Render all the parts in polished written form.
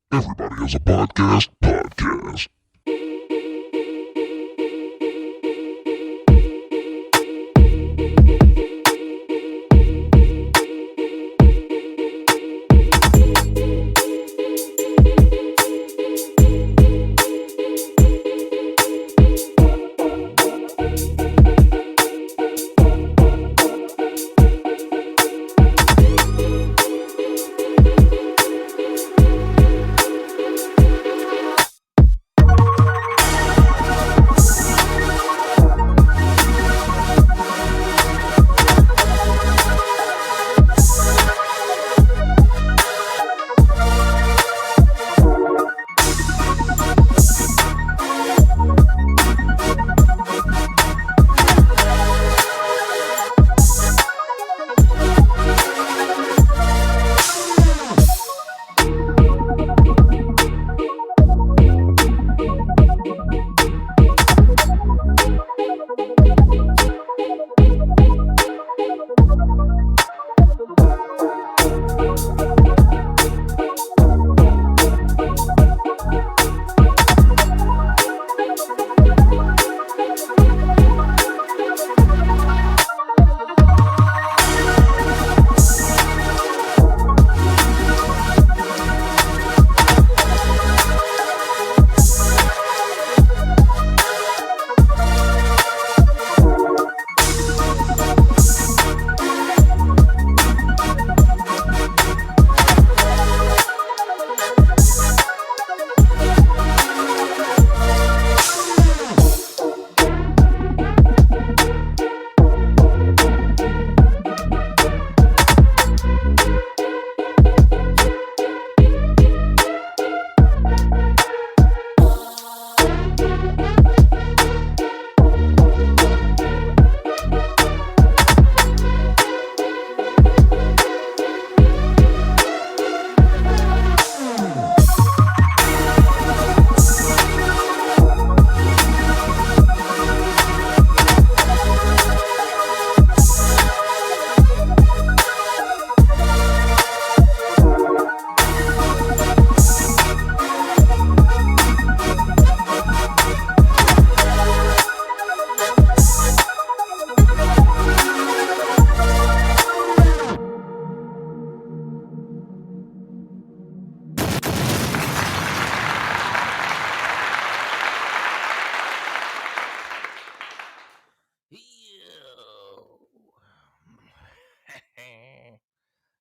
Everybody has a podcast.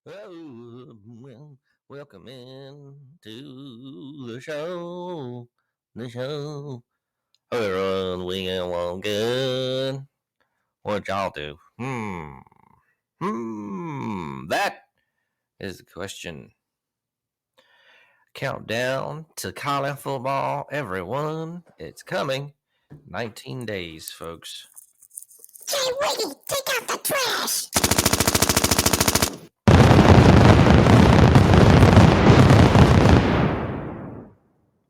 Well, welcome in to the show. The show. Hope everyone's weekend was good. What y'all do? That is the question. Countdown to college football, everyone. It's coming. 19 days, folks. Hey, Wiggy, take out the trash!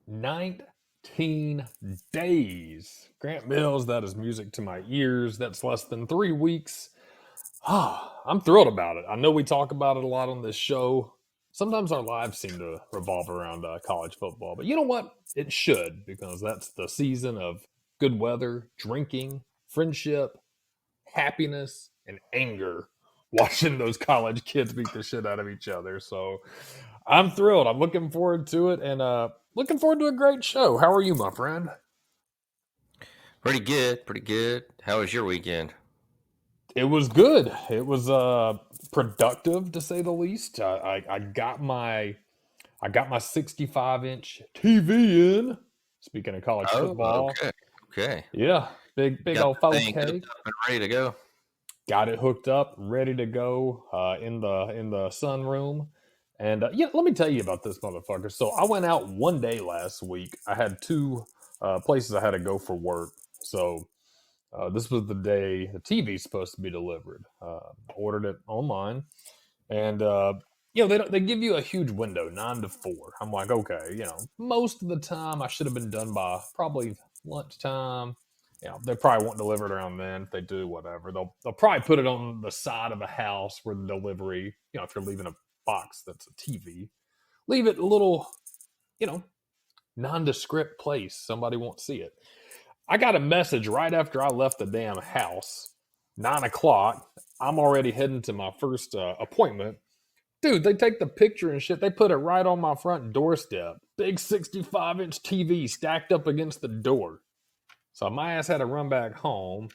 19 days. Grant Mills, that is music to my ears. That's less than 3 weeks. I'm thrilled about it. I know we talk about it a lot on this show. Sometimes our lives seem to revolve around college football, but you know what? It should, because that's the season of good weather, drinking, friendship, happiness, and anger watching those college kids beat the shit out of each other. So I'm thrilled. I'm looking forward to it, and looking forward to a great show. How are you, my friend? Pretty good. How was your weekend? It was good. It was productive, to say the least. I got my 65-inch TV in. Speaking of college football, Okay. yeah, big Got old the thing 4K. hooked up and ready to go. Got it hooked up, ready to go in the sunroom. And yeah, let me tell you about this motherfucker. So I went out one day last week. I had two places I had to go for work. So this was the day the TV's supposed to be delivered. Ordered it online, and they give you a huge window, 9 to 4. I'm like, okay, most of the time I should have been done by probably lunchtime. They probably won't deliver it around then. If they do, whatever. They'll probably put it on the side of the house where the delivery. If you're leaving a box that's a TV, leave it a little nondescript place. Somebody won't see it. I got a message right after I left the damn house. 9:00. I'm already heading to my first appointment. Dude, they take the picture and shit. They put it right on my front doorstep. Big 65-inch TV stacked up against the door. So my ass had to run back home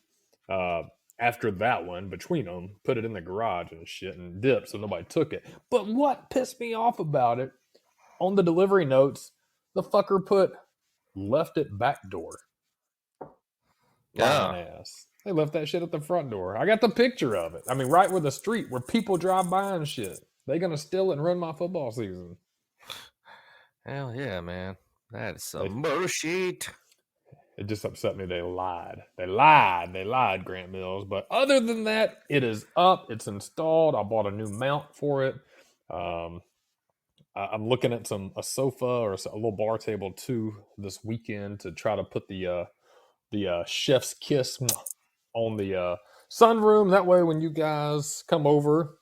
after that one, between them, put it in the garage and shit and dip so nobody took it. But what pissed me off about it, on the delivery notes, the fucker left it back door. Lying ass. They left that shit at the front door. I got the picture of it. I mean, right where the street where people drive by and shit. They gonna steal it and ruin my football season. Hell yeah, man. That is some bullshit. It just upset me. They lied. They lied, Grant Mills. But other than that, it is up. It's installed. I bought a new mount for it. I'm looking at a sofa or a little bar table too this weekend to try to put the chef's kiss on the sunroom. That way, when you guys come over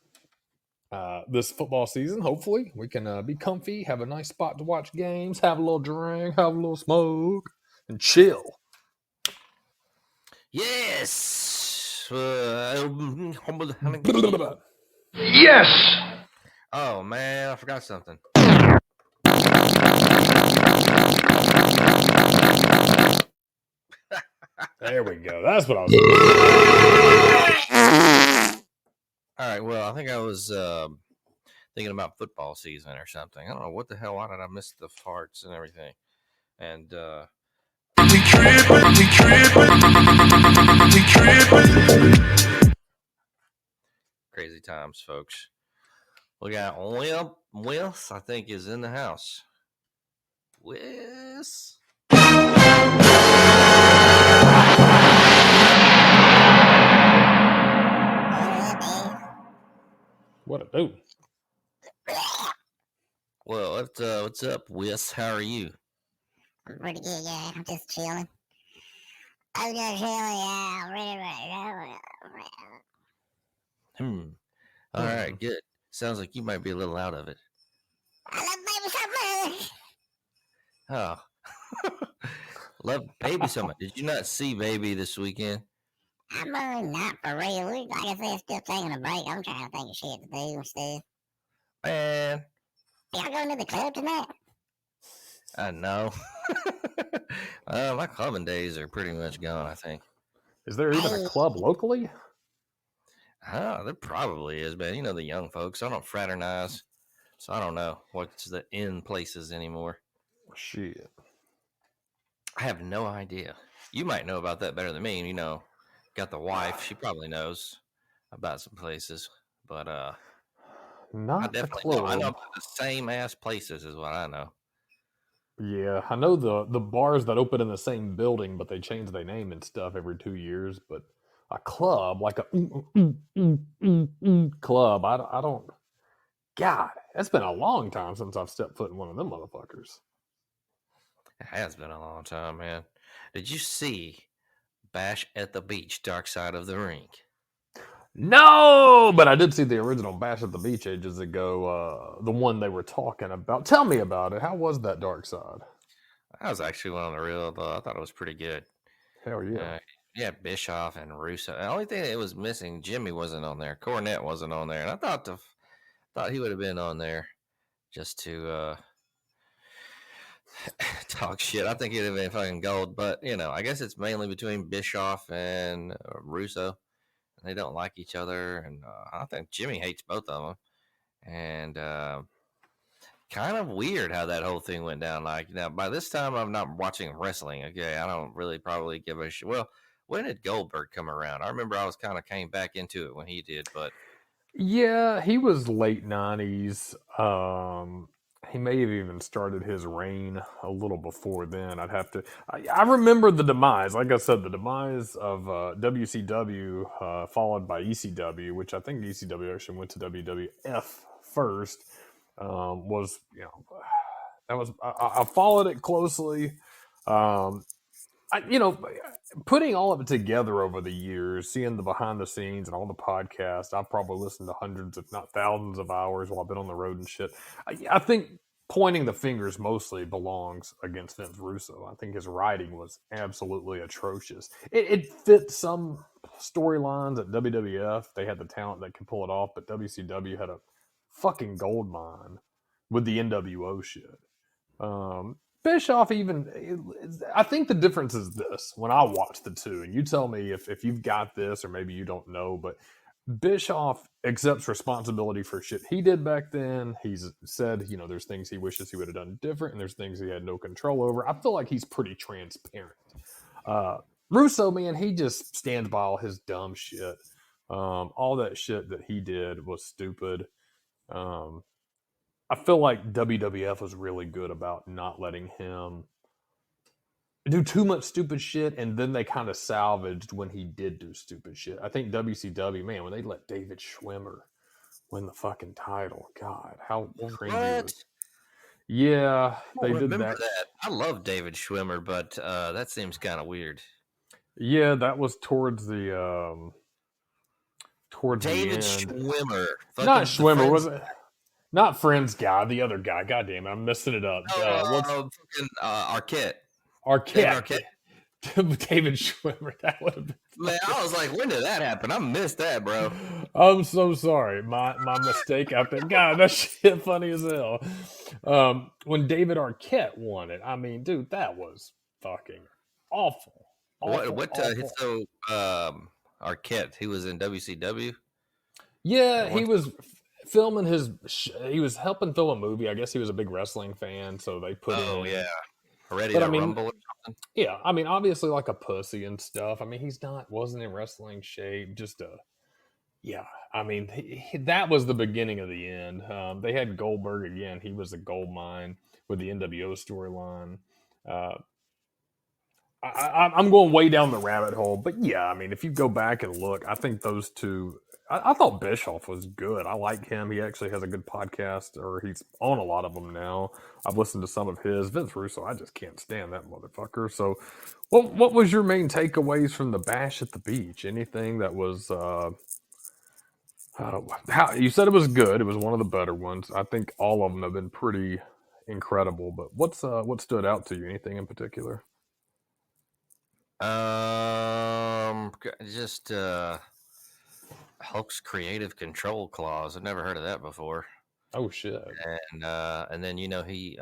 this football season, hopefully we can be comfy, have a nice spot to watch games, have a little drink, have a little smoke, and chill. Yes. Yes! Oh man, I forgot something. There we go. That's what I was saying. All right. Well, I think I was thinking about football season or something. I don't know what the hell. Why did I miss the farts and everything? And crazy times, folks. We got Whis, I think, is in the house. Whis. What a dude. Well, what's up, Whis? How are you? I'm pretty good, yeah. I'm just chilling. I'm just chilling, yeah. All right, good. Sounds like you might be a little out of it. I love baby so much. Oh. Love Baby so much. Did you not see Baby this weekend? I'm not for real. Like I said, still taking a break. I'm trying to think of shit to do and stuff. Man. Y'all going to the club tonight? I know. My clubbing days are pretty much gone, I think. Is there even a club locally? Oh, there probably is, man. You know the young folks. I don't fraternize, so I don't know what's the in places anymore. Shit. I have no idea. You might know about that better than me. You know, got the wife. She probably knows about some places, but not I definitely know. I know the same ass places is what I know. Yeah, I know the bars that open in the same building, but they change their name and stuff every 2 years. But a club, like a club, I don't. God, it's been a long time since I've stepped foot in one of them motherfuckers. It has been a long time, man. Did you see Bash at the Beach, Darkside of the Ring? No, but I did see the original Bash at the Beach ages ago. The one they were talking about. Tell me about it. How was that Darkside? That was actually one of the real. I thought it was pretty good. Hell yeah. Yeah, Bischoff and Russo. The only thing that was missing, Jimmy wasn't on there. Cornette wasn't on there, and I thought he would have been on there just to talk shit. I think he'd have been fucking gold, but you know, I guess it's mainly between Bischoff and Russo. They don't like each other, and I think Jimmy hates both of them. And kind of weird how that whole thing went down. Like, now, by this time, I'm not watching wrestling. Okay, I don't really probably give a shit. Well, when did Goldberg come around? I remember I was kind of came back into it when he did, but yeah, he was late 90s. He may have even started his reign a little before then. I'd have to. I remember the demise. Like I said, the demise of WCW, followed by ECW, which I think ECW actually went to WWF first. Was that was I followed it closely. Putting all of it together over the years, seeing the behind the scenes and all the podcasts, I've probably listened to hundreds, if not thousands, of hours while I've been on the road and shit. I think pointing the fingers mostly belongs against Vince Russo. I think his writing was absolutely atrocious. It fit some storylines at WWF. They had the talent that could pull it off, but WCW had a fucking gold mine with the NWO shit. Bischoff I think the difference is this when I watch the two, and you tell me if you've got this or maybe you don't know, but Bischoff accepts responsibility for shit he did back then. He's said, there's things he wishes he would have done different, and there's things he had no control over. I feel like he's pretty transparent. Russo, man, he just stands by all his dumb shit. All that shit that he did was stupid. I feel like WWF was really good about not letting him do too much stupid shit, and then they kind of salvaged when he did do stupid shit. I think WCW, man, when they let David Schwimmer win the fucking title, God, how cringy was. Yeah, they did that. I love David Schwimmer, but that seems kind of weird. Yeah, that was towards the David end. Schwimmer, not Schwimmer, was it? Not Friends guy, the other guy. God damn it, I'm messing it up. Arquette. Arquette. David Schwimmer. That would have been. Man, I was like, when did that happen? I missed that, bro. I'm so sorry. My mistake out there. God, that shit funny as hell. When David Arquette won it, I mean, dude, that was fucking awful. So Arquette, he was in WCW? Yeah, he was filming he was helping film a movie. I guess he was a big wrestling fan, so they put him in. Yeah. Ready to Rumble or something? Yeah, I mean, obviously like a pussy and stuff. I mean, wasn't in wrestling shape, I mean, that was the beginning of the end. They had Goldberg again. He was a gold mine with the NWO storyline. I'm going way down the rabbit hole, but yeah, I mean, if you go back and look, I think those two. I thought Bischoff was good. I like him. He actually has a good podcast, or he's on a lot of them now. I've listened to some of his. Vince Russo, I just can't stand that motherfucker. So, what was your main takeaways from the Bash at the Beach? Anything that was? How you said it was good. It was one of the better ones. I think all of them have been pretty incredible. But what stood out to you? Anything in particular? Just Hulk's creative control clause. I've never heard of that before. Oh shit! And then he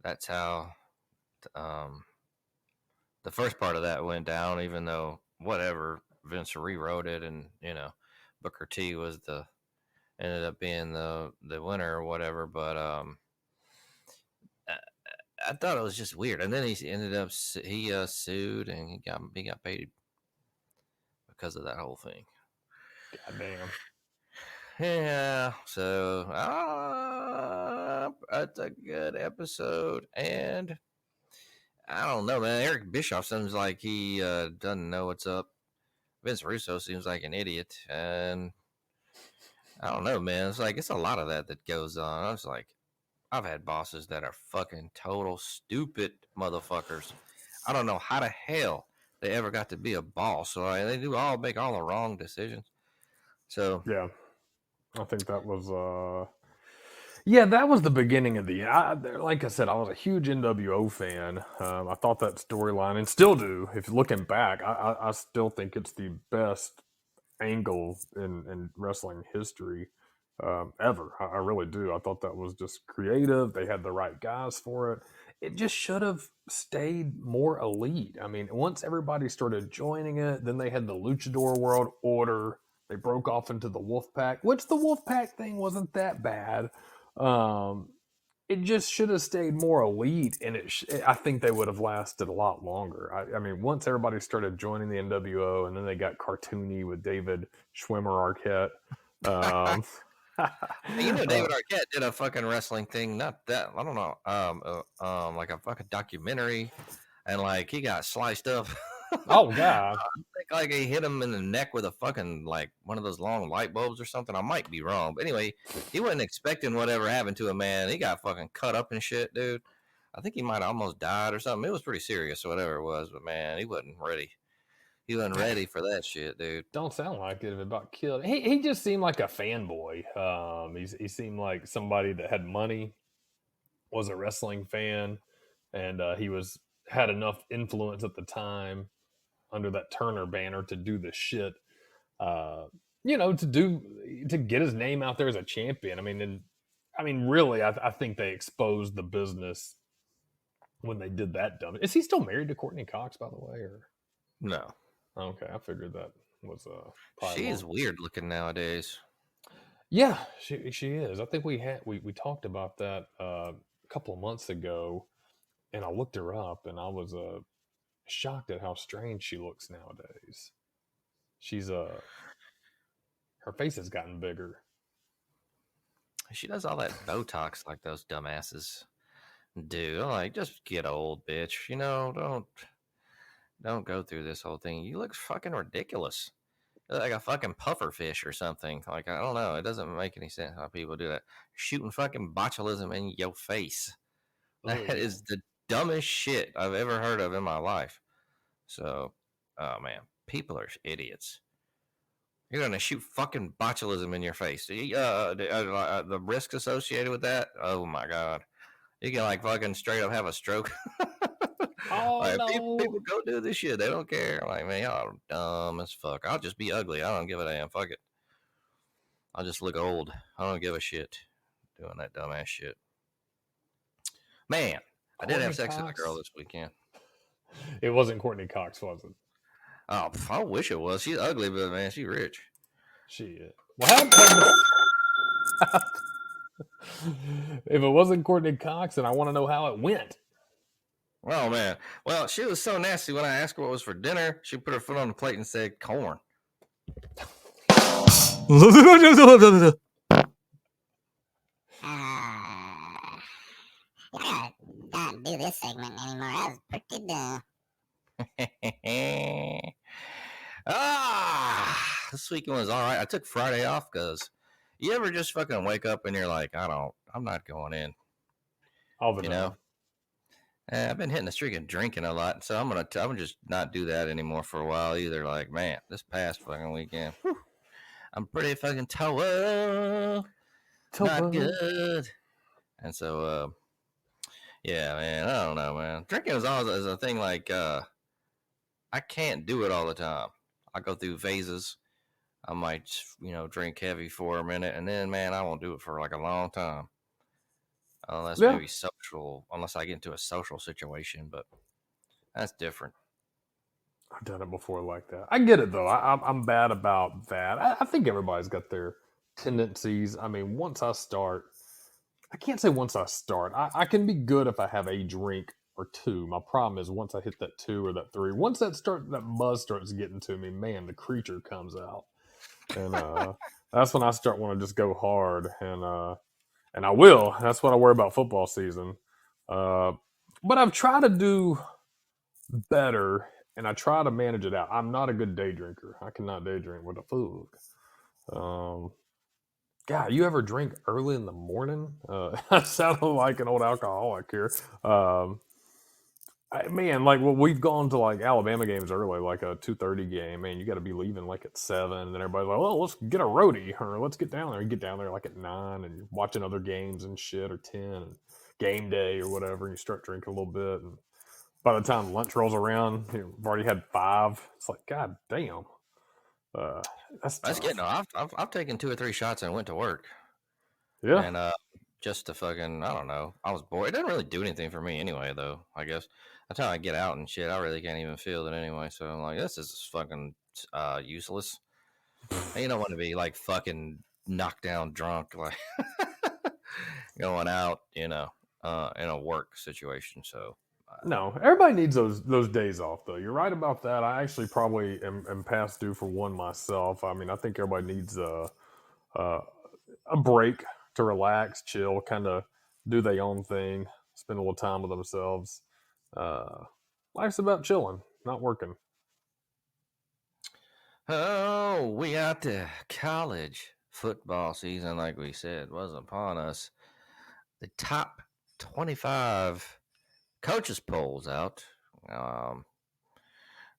that's how the first part of that went down. Even though whatever Vince rewrote it, and Booker T ended up being the winner or whatever. But I thought it was just weird. And then he ended up sued, and he got paid because of that whole thing. God damn. Yeah, so that's a good episode, and I don't know, man. Eric Bischoff seems like he doesn't know what's up. Vince Russo seems like an idiot, and I don't know, man. It's a lot of that goes on. I was like, I've had bosses that are fucking total stupid motherfuckers. I don't know how the hell they ever got to be a boss. So they do make all the wrong decisions. So yeah, I think that was that was the beginning of the end. Like I said, I was a huge NWO fan. I thought that storyline, and still do. If looking back, I still think it's the best angle in wrestling history ever. I really do. I thought that was just creative. They had the right guys for it. It just should have stayed more elite. I mean, once everybody started joining it, then they had the Luchador World Order. They broke off into the Wolfpack, which the Wolfpack thing wasn't that bad. It just should have stayed more elite, and I think they would have lasted a lot longer. I mean, once everybody started joining the NWO, and then they got cartoony with David Schwimmer Arquette. David Arquette did a fucking wrestling thing. Not that I don't know. Like a fucking documentary, and like he got sliced up. Oh god! I think like he hit him in the neck with a fucking like one of those long light bulbs or something. I might be wrong, but anyway, he wasn't expecting whatever happened to him. Man, he got fucking cut up and shit, dude. I think he might have almost died or something. It was pretty serious or whatever it was, but man, he wasn't ready. He wasn't ready for that shit, dude. Don't sound like it. If it about killed. He just seemed like a fanboy. He seemed like somebody that had money, was a wrestling fan, and he had enough influence at the time under that Turner banner to do the shit. To get his name out there as a champion. Really, I think they exposed the business when they did that dumb. Is he still married to Courtney Cox, by the way? Or No. okay, I figured that was probably She is weird looking nowadays. Yeah, she is. I think we talked about that a couple of months ago, and I looked her up, and I was shocked at how strange she looks nowadays. She's her face has gotten bigger. She does all that Botox like those dumbasses do. I'm like, just get old, bitch. Don't go through this whole thing. You look fucking ridiculous. You're like a fucking puffer fish or something. Like, I don't know. It doesn't make any sense how people do that. Shooting fucking botulism in your face. That is the dumbest shit I've ever heard of in my life. So, oh man, people are idiots. You're gonna shoot fucking botulism in your face. The risks associated with that. Oh my god, you can like fucking straight up have a stroke. Oh like, no! People go do this shit. They don't care. Like, man, y'all are dumb as fuck. I'll just be ugly. I don't give a damn. Fuck it. I'll just look old. I don't give a shit doing that dumbass shit. Man, I did have sex with a girl this weekend. It wasn't Courtney Cox, was it? Oh, I wish it was. She's ugly, but man, she's rich. She is. What happened? If it wasn't Courtney Cox, then I want to know how it went. Oh man. Well, she was so nasty when I asked her what was for dinner. She put her foot on the plate and said corn. I can't do this segment anymore. That was pretty dumb. This weekend was all right. I took Friday off because you ever just fucking wake up and you're like, I'm not going in. All the time. I've been hitting the streak of drinking a lot, so I'm gonna just not do that anymore for a while either. Like, man, this past fucking weekend, I'm pretty fucking toe not good. And so, yeah, man, I don't know, man. Drinking is always a thing. Like, I can't do it all the time. I go through phases. I might, drink heavy for a minute, and then, man, I won't do it for like a long time. Unless maybe unless I get into a social situation, but that's different. I've done it before like that. I get it though. I'm bad about that. I think everybody's got their tendencies. I mean, once I start, I can't say once I start. I can be good if I have a drink or two. My problem is once I hit that 2 or that 3, once that buzz starts getting to me, man, the creature comes out, and that's when I start want to just go hard, and I will. That's what I worry about football season. But I've tried to do better, and I try to manage it out. I'm not a good day drinker. I cannot day drink with a food. God, you ever drink early in the morning? I sound like an old alcoholic here. Like we've gone to like Alabama games early, like a 2:30 game. Man, you got to be leaving like at 7, and then everybody's like, "Well, let's get a roadie, or let's get down there." You get down there like at 9, and you're watching other games and shit, or 10, and game day or whatever, and you start drinking a little bit, and by the time lunch rolls around, you've already had 5. It's like, God damn. That's getting. I've taken 2 or 3 shots and went to work. Yeah. And just to fucking, I don't know. I was bored. It didn't really do anything for me anyway, though. I guess that's how I get out and shit. I really can't even feel it anyway. So I'm like, this is fucking useless. You don't want to be like fucking knocked down drunk, like going out, in a work situation. So. No, everybody needs those days off, though. You're right about that. I actually probably am past due for one myself. I mean, I think everybody needs a break to relax, chill, kind of do their own thing, spend a little time with themselves. Life's about chilling, not working. Oh, we got the college football season, like we said, was upon us. The top 25 coaches polls out. I'm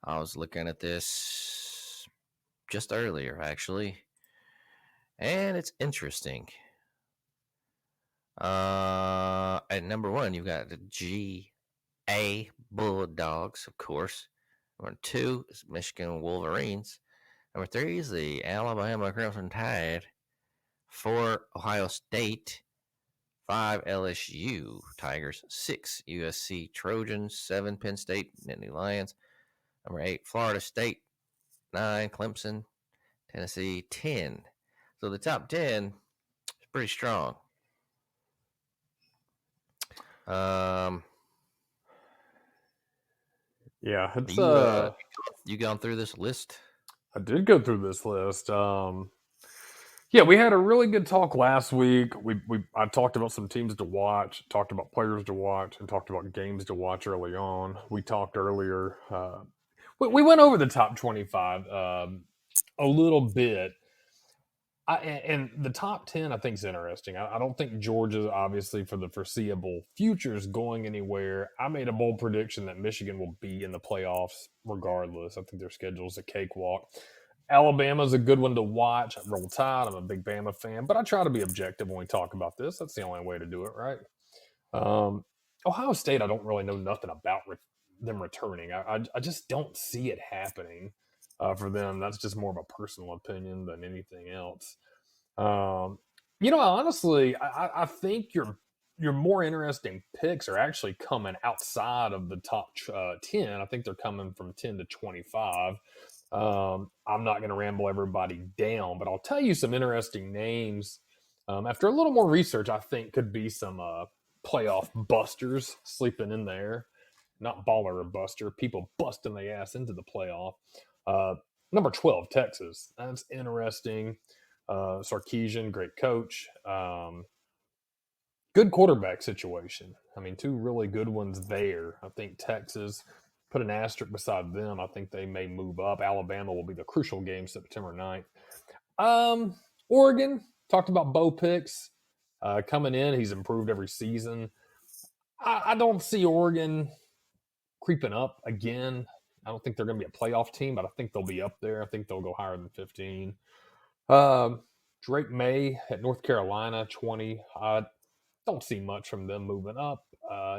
I was looking at this just earlier, actually, and it's interesting. At number one, you've got the GA Bulldogs, of course. Number two is Michigan Wolverines. Number three is the Alabama Crimson Tide. 4, Ohio State. 5, LSU Tigers. 6, USC Trojans. 7, Penn State Nittany Lions. Number 8, Florida State. 9, Clemson. Tennessee. 10. So the top 10 is pretty strong. Yeah, it's you gone through this list? I did go through this list. Yeah, we had a really good talk last week. I talked about some teams to watch, talked about players to watch, and talked about games to watch early on. We talked earlier. We went over the top 25 a little bit. And the top 10, I think, is interesting. I don't think Georgia, obviously, for the foreseeable future, is going anywhere. I made a bold prediction that Michigan will be in the playoffs regardless. I think their schedule is a cakewalk. Alabama's a good one to watch. Roll Tide. I'm a big Bama fan, but I try to be objective when we talk about this. That's the only way to do it, right? Ohio State, I don't really know nothing about them returning. I just don't see it happening for them. That's just more of a personal opinion than anything else. Honestly, I think your more interesting picks are actually coming outside of the top 10. I think they're coming from 10 to 25. I'm not going to ramble everybody down, but I'll tell you some interesting names. After a little more research, I think could be some playoff busters sleeping in there. Not baller or buster, people busting their ass into the playoff. Number 12, Texas. That's interesting. Sarkisian, great coach. Good quarterback situation. I mean, two really good ones there. I think Texas, put an asterisk beside them. I think they may move up. Alabama will be the crucial game September 9th. Oregon, talked about Bo Picks coming in. He's improved every season. I don't see Oregon creeping up again. I don't think they're going to be a playoff team, but I think they'll be up there. I think they'll go higher than 15. Drake May at North Carolina, 20. I don't see much from them moving up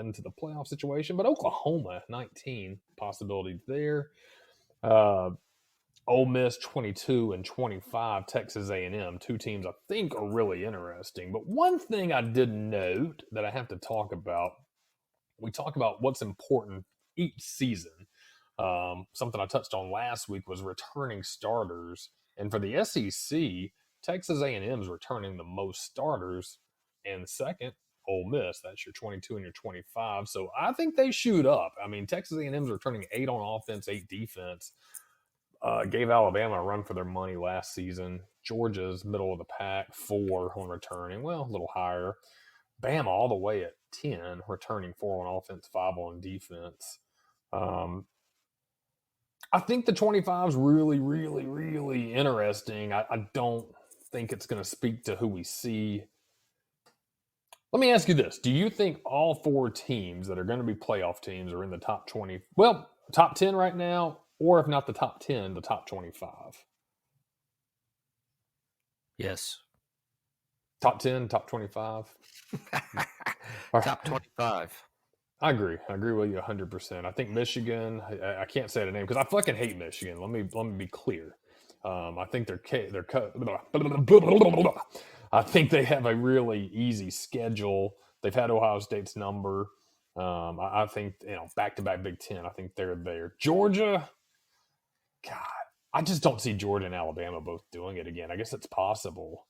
into the playoff situation, but Oklahoma, 19. Possibility there. Ole Miss, 22 and 25. Texas A&M, two teams I think are really interesting. But one thing I did note that I have to talk about, we talk about what's important each season. Something I touched on last week was returning starters. And for the SEC, Texas A&M is returning the most starters. And second, Ole Miss. That's your 22 and your 25. So I think they shoot up. I mean, Texas A&M is returning 8 on offense, 8 defense. Gave Alabama a run for their money last season. Georgia's middle of the pack, 4 on returning. Well, a little higher. Bama all the way at 10, returning 4 on offense, 5 on defense. I think the 25 is really, really, really interesting. I don't think it's going to speak to who we see. Let me ask you this. Do you think all 4 teams that are going to be playoff teams are in the top 20? Well, top 10 right now, or if not the top 10, the top 25? Yes. Top 10, top 25? Top 25. I agree with you 100%. I think Michigan, I can't say the name because I fucking hate Michigan. Let me be clear. I think I think they have a really easy schedule. They've had Ohio State's number. I think, back-to-back Big Ten, I think they're there. Georgia, God, I just don't see Georgia and Alabama both doing it again. I guess it's possible.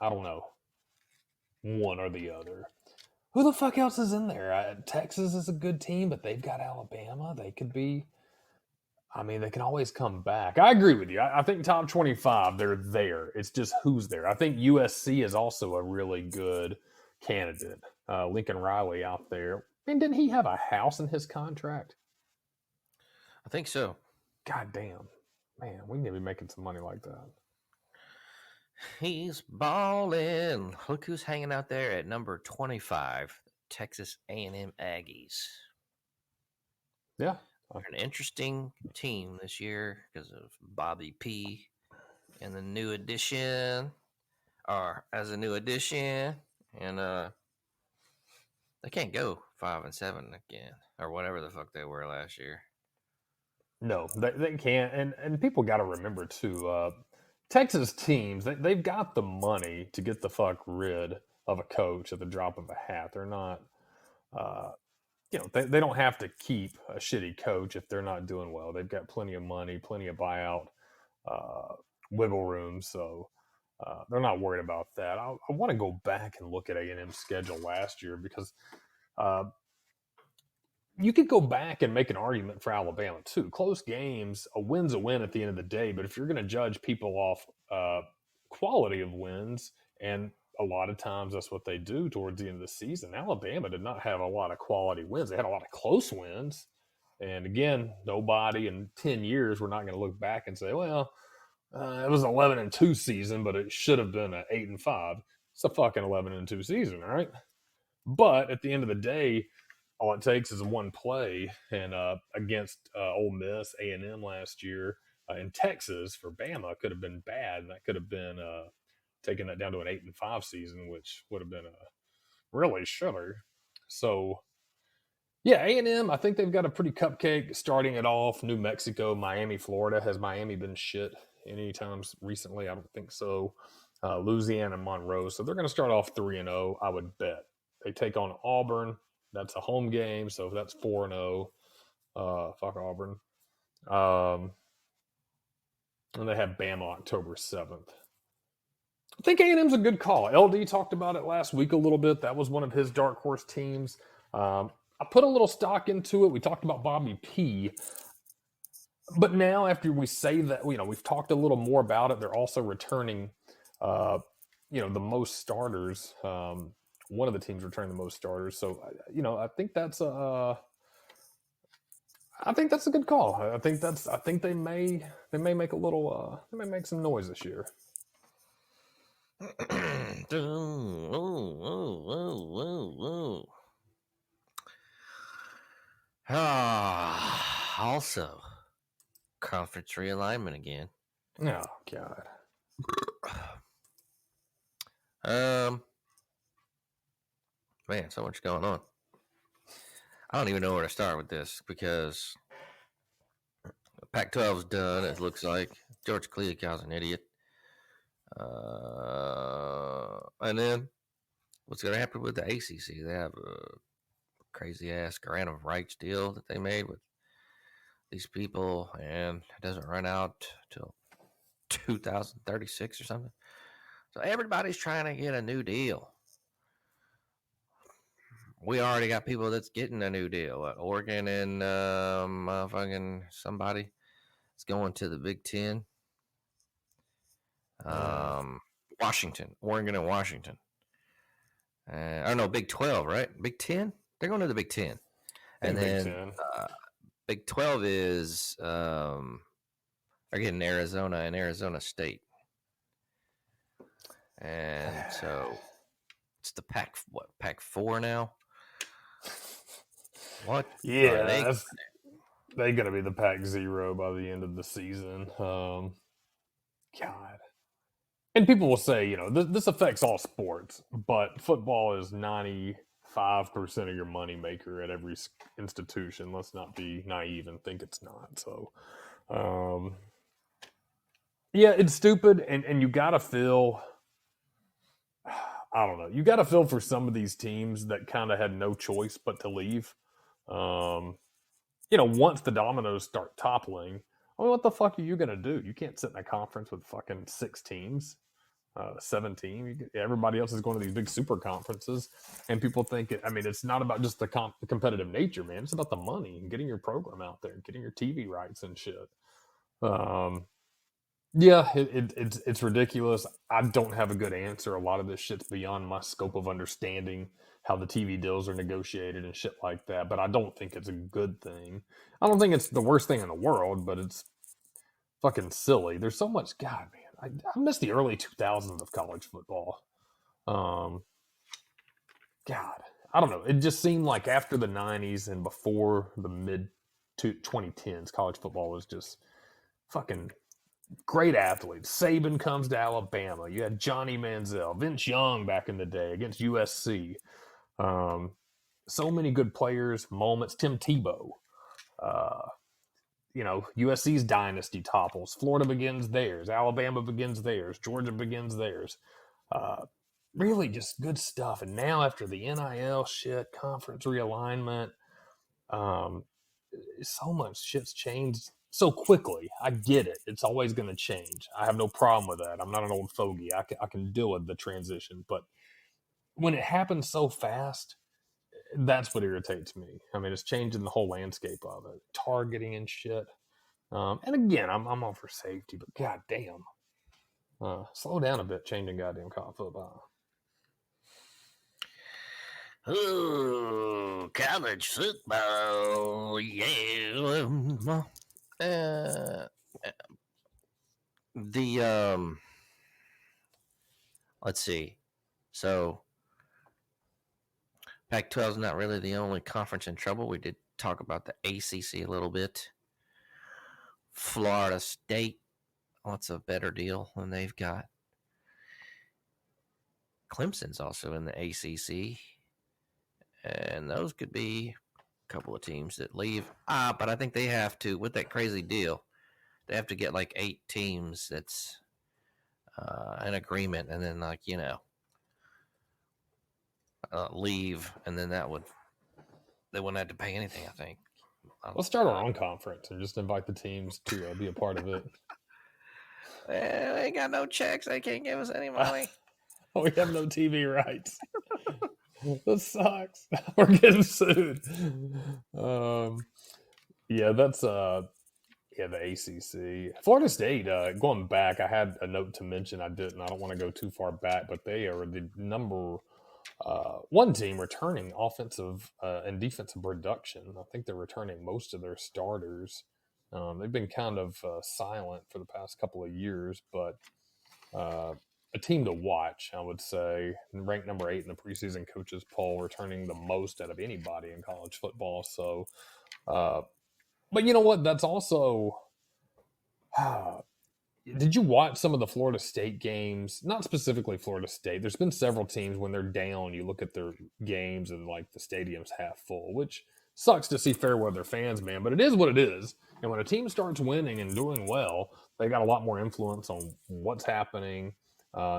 I don't know. One or the other. Who the fuck else is in there? Texas is a good team, but they've got Alabama. They could be. I mean, they can always come back. I agree with you. I think top 25, they're there. It's just who's there. I think USC is also a really good candidate. Lincoln Riley out there. I mean, didn't he have a house in his contract? I think so. God damn. Man, we need to be making some money like that. He's balling. Look who's hanging out there at number 25. Texas A&M Aggies. Yeah. They're an interesting team this year because of Bobby P. and the new addition, or as a new addition, and they can't go 5-7 again, or whatever the fuck they were last year. No, they can't. And people got to remember, too, Texas teams, they've got the money to get the fuck rid of a coach at the drop of a hat. They're not, they don't have to keep a shitty coach if they're not doing well. They've got plenty of money, plenty of buyout wiggle room. So they're not worried about that. I want to go back and look at A&M's schedule last year because you could go back and make an argument for Alabama too. Close games, a win's a win at the end of the day. But if you're going to judge people off quality of wins, and a lot of times that's what they do towards the end of the season, Alabama did not have a lot of quality wins. They had a lot of close wins. And again, nobody in 10 years, we're not going to look back and say, well, it was an 11-2 season, but it should have been an 8-5. It's a fucking 11-2 season, all right? But at the end of the day, all it takes is one play, and against Ole Miss, A&M last year in Texas for Bama could have been bad, and that could have been taking that down to an 8-5 season, which would have been really shitter. So, yeah, A&M, I think they've got a pretty cupcake starting it off. New Mexico, Miami, Florida. Has Miami been shit any times recently? I don't think so. Louisiana, Monroe. So they're going to start off 3-0, I would bet. They take on Auburn. That's a home game, so that's 4-0. Fuck Auburn. And they have Bama October 7th. I think A&M's a good call. LD talked about it last week a little bit. That was one of his dark horse teams. I put a little stock into it. We talked about Bobby P. But now, after we say that, we've talked a little more about it. They're also returning, the most starters. One of the teams returning the most starters. So, I think that's a good call. I think they may make a little, they may make some noise this year. Also, conference realignment again. Oh God. Man, so much going on. I don't even know where to start with this because Pac-12's done. It looks like George Kliavko's an idiot. And then what's going to happen with the ACC? They have a crazy ass grant of rights deal that they made with these people, and it doesn't run out till 2036 or something. So everybody's trying to get a new deal. We already got people that's getting a new deal. Oregon and motherfucking somebody is going to the Big Ten. Washington, Oregon and Washington. I don't know, Big 12, right? Big 10? They're going to the Big 10. And then Big 12 is they're getting Arizona and Arizona State. And so it's the Pac 4 now? What? Yeah, they're going to be the Pac 0 by the end of the season. God. And people will say, this affects all sports, but football is 95% of your money maker at every institution. Let's not be naive and think it's not. So, yeah, it's stupid. And you got to feel, I don't know, you got to feel for some of these teams that kind of had no choice but to leave. Once the dominoes start toppling, what the fuck are you going to do? You can't sit in a conference with fucking 6 teams. 17. Everybody else is going to these big super conferences, and people think it's not about just the competitive nature, man. It's about the money and getting your program out there, getting your TV rights and shit. Yeah, it's ridiculous. I don't have a good answer. A lot of this shit's beyond my scope of understanding how the TV deals are negotiated and shit like that. But I don't think it's a good thing. I don't think it's the worst thing in the world, but it's fucking silly. There's so much, God, man. I miss the early 2000s of college football. God, I don't know. It just seemed like after the 90s and before the mid 2010s, college football was just fucking great athletes. Saban comes to Alabama. You had Johnny Manziel, Vince Young back in the day against USC. So many good players, moments. Tim Tebow. USC's dynasty topples. Florida begins theirs. Alabama begins theirs. Georgia begins theirs. Really just good stuff. And now after the NIL shit, conference realignment, so much shit's changed so quickly. I get it. It's always going to change. I have no problem with that. I'm not an old fogey. I can deal with the transition. But when it happens so fast, that's what irritates me. I mean, it's changing the whole landscape of it. Targeting and shit. And again, I'm all for safety, but goddamn. Slow down a bit changing goddamn college football. Ooh, college football, yeah. Let's see. So, Pac-12 is not really the only conference in trouble. We did talk about the ACC a little bit. Florida State, what's a better deal than they've got? Clemson's also in the ACC. And those could be a couple of teams that leave. But I think they have to, with that crazy deal, they have to get like 8 teams that's an agreement, and then leave, and then they wouldn't have to pay anything, I think. Let's start our own conference and just invite the teams to be a part of it. They ain't got no checks. They can't give us any money. We have no TV rights. That sucks. We're getting sued. That's the ACC. Florida State, going back, I had a note to mention. I didn't. I don't want to go too far back, but they are the number one team returning offensive and defensive production. I think they're returning most of their starters. They've been kind of silent for the past couple of years, but a team to watch, I would say. Ranked number 8 in the preseason coaches poll, returning the most out of anybody in college football. So, but you know what? That's also. Did you watch some of the Florida State games? Not specifically Florida State. There's been several teams when they're down, you look at their games and like the stadium's half full, which sucks to see fair weather fans, man. But it is what it is. And when a team starts winning and doing well, they got a lot more influence on what's happening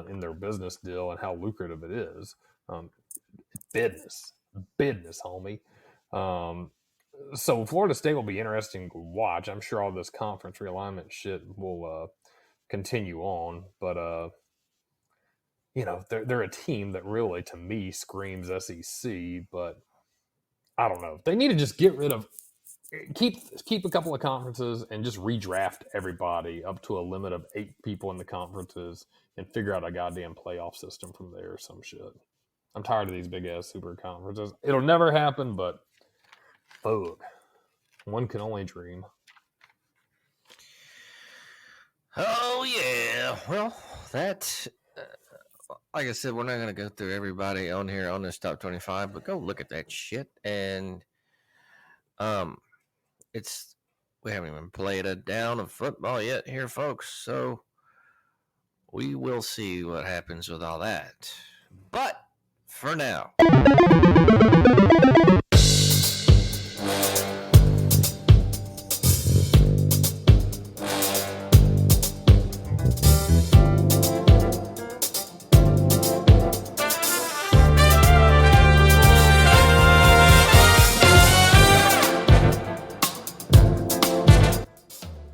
in their business deal and how lucrative it is. Business, homie. So Florida State will be interesting to watch. I'm sure all this conference realignment shit will continue on, but they're a team that really, to me, screams SEC. But I don't know. They need to just get rid of, keep a couple of conferences and just redraft everybody up to a limit of 8 people in the conferences and figure out a goddamn playoff system from there or some shit. I'm tired of these big ass super conferences. It'll never happen, but fuck, one can only dream. Oh yeah, well that, like I said, we're not gonna go through everybody on here on this top 25, but go look at that shit. And we haven't even played a down of football yet here, folks. So we will see what happens with all that. But for now.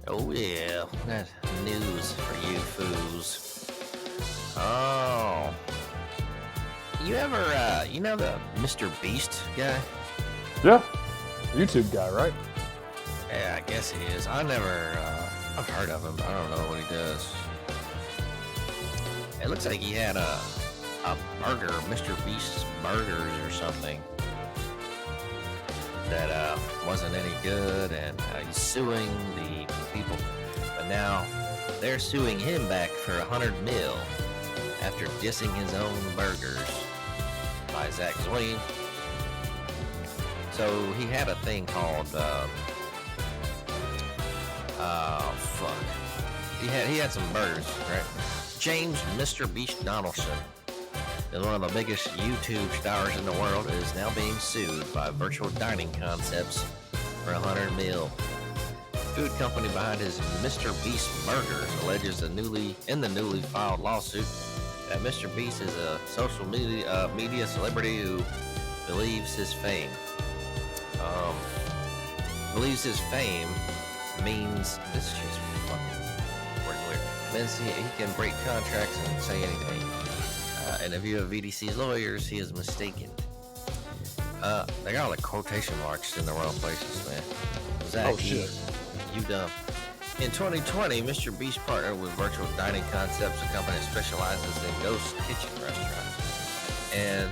Oh yeah, that's news for you foos. Oh, you ever, the Mr. Beast guy? Yeah, YouTube guy, right? Yeah, I guess he is. I've heard of him, but I don't know what he does. It looks like he had a burger, Mr. Beast's Burgers or something, that wasn't any good, and he's suing the people. But now they're suing him back for $100 million after dissing his own burgers by Zach Zwing. So he had a thing called he had some burgers, right? James Mr. Beast Donaldson is one of the biggest YouTube stars in the world, is now being sued by Virtual Dining Concepts for $100 million. Food company behind his Mr. Beast Burgers alleges the newly filed lawsuit that Mr. Beast is a social media celebrity who believes his fame means this shit's fucking weird. Means he can break contracts and say anything. In the view of VDC's lawyers, he is mistaken. They got all the quotation marks in the wrong places, man. Zach, Oh shit. You dumb. In 2020, Mr. Beast partnered with Virtual Dining Concepts, a company that specializes in ghost kitchen restaurants. And,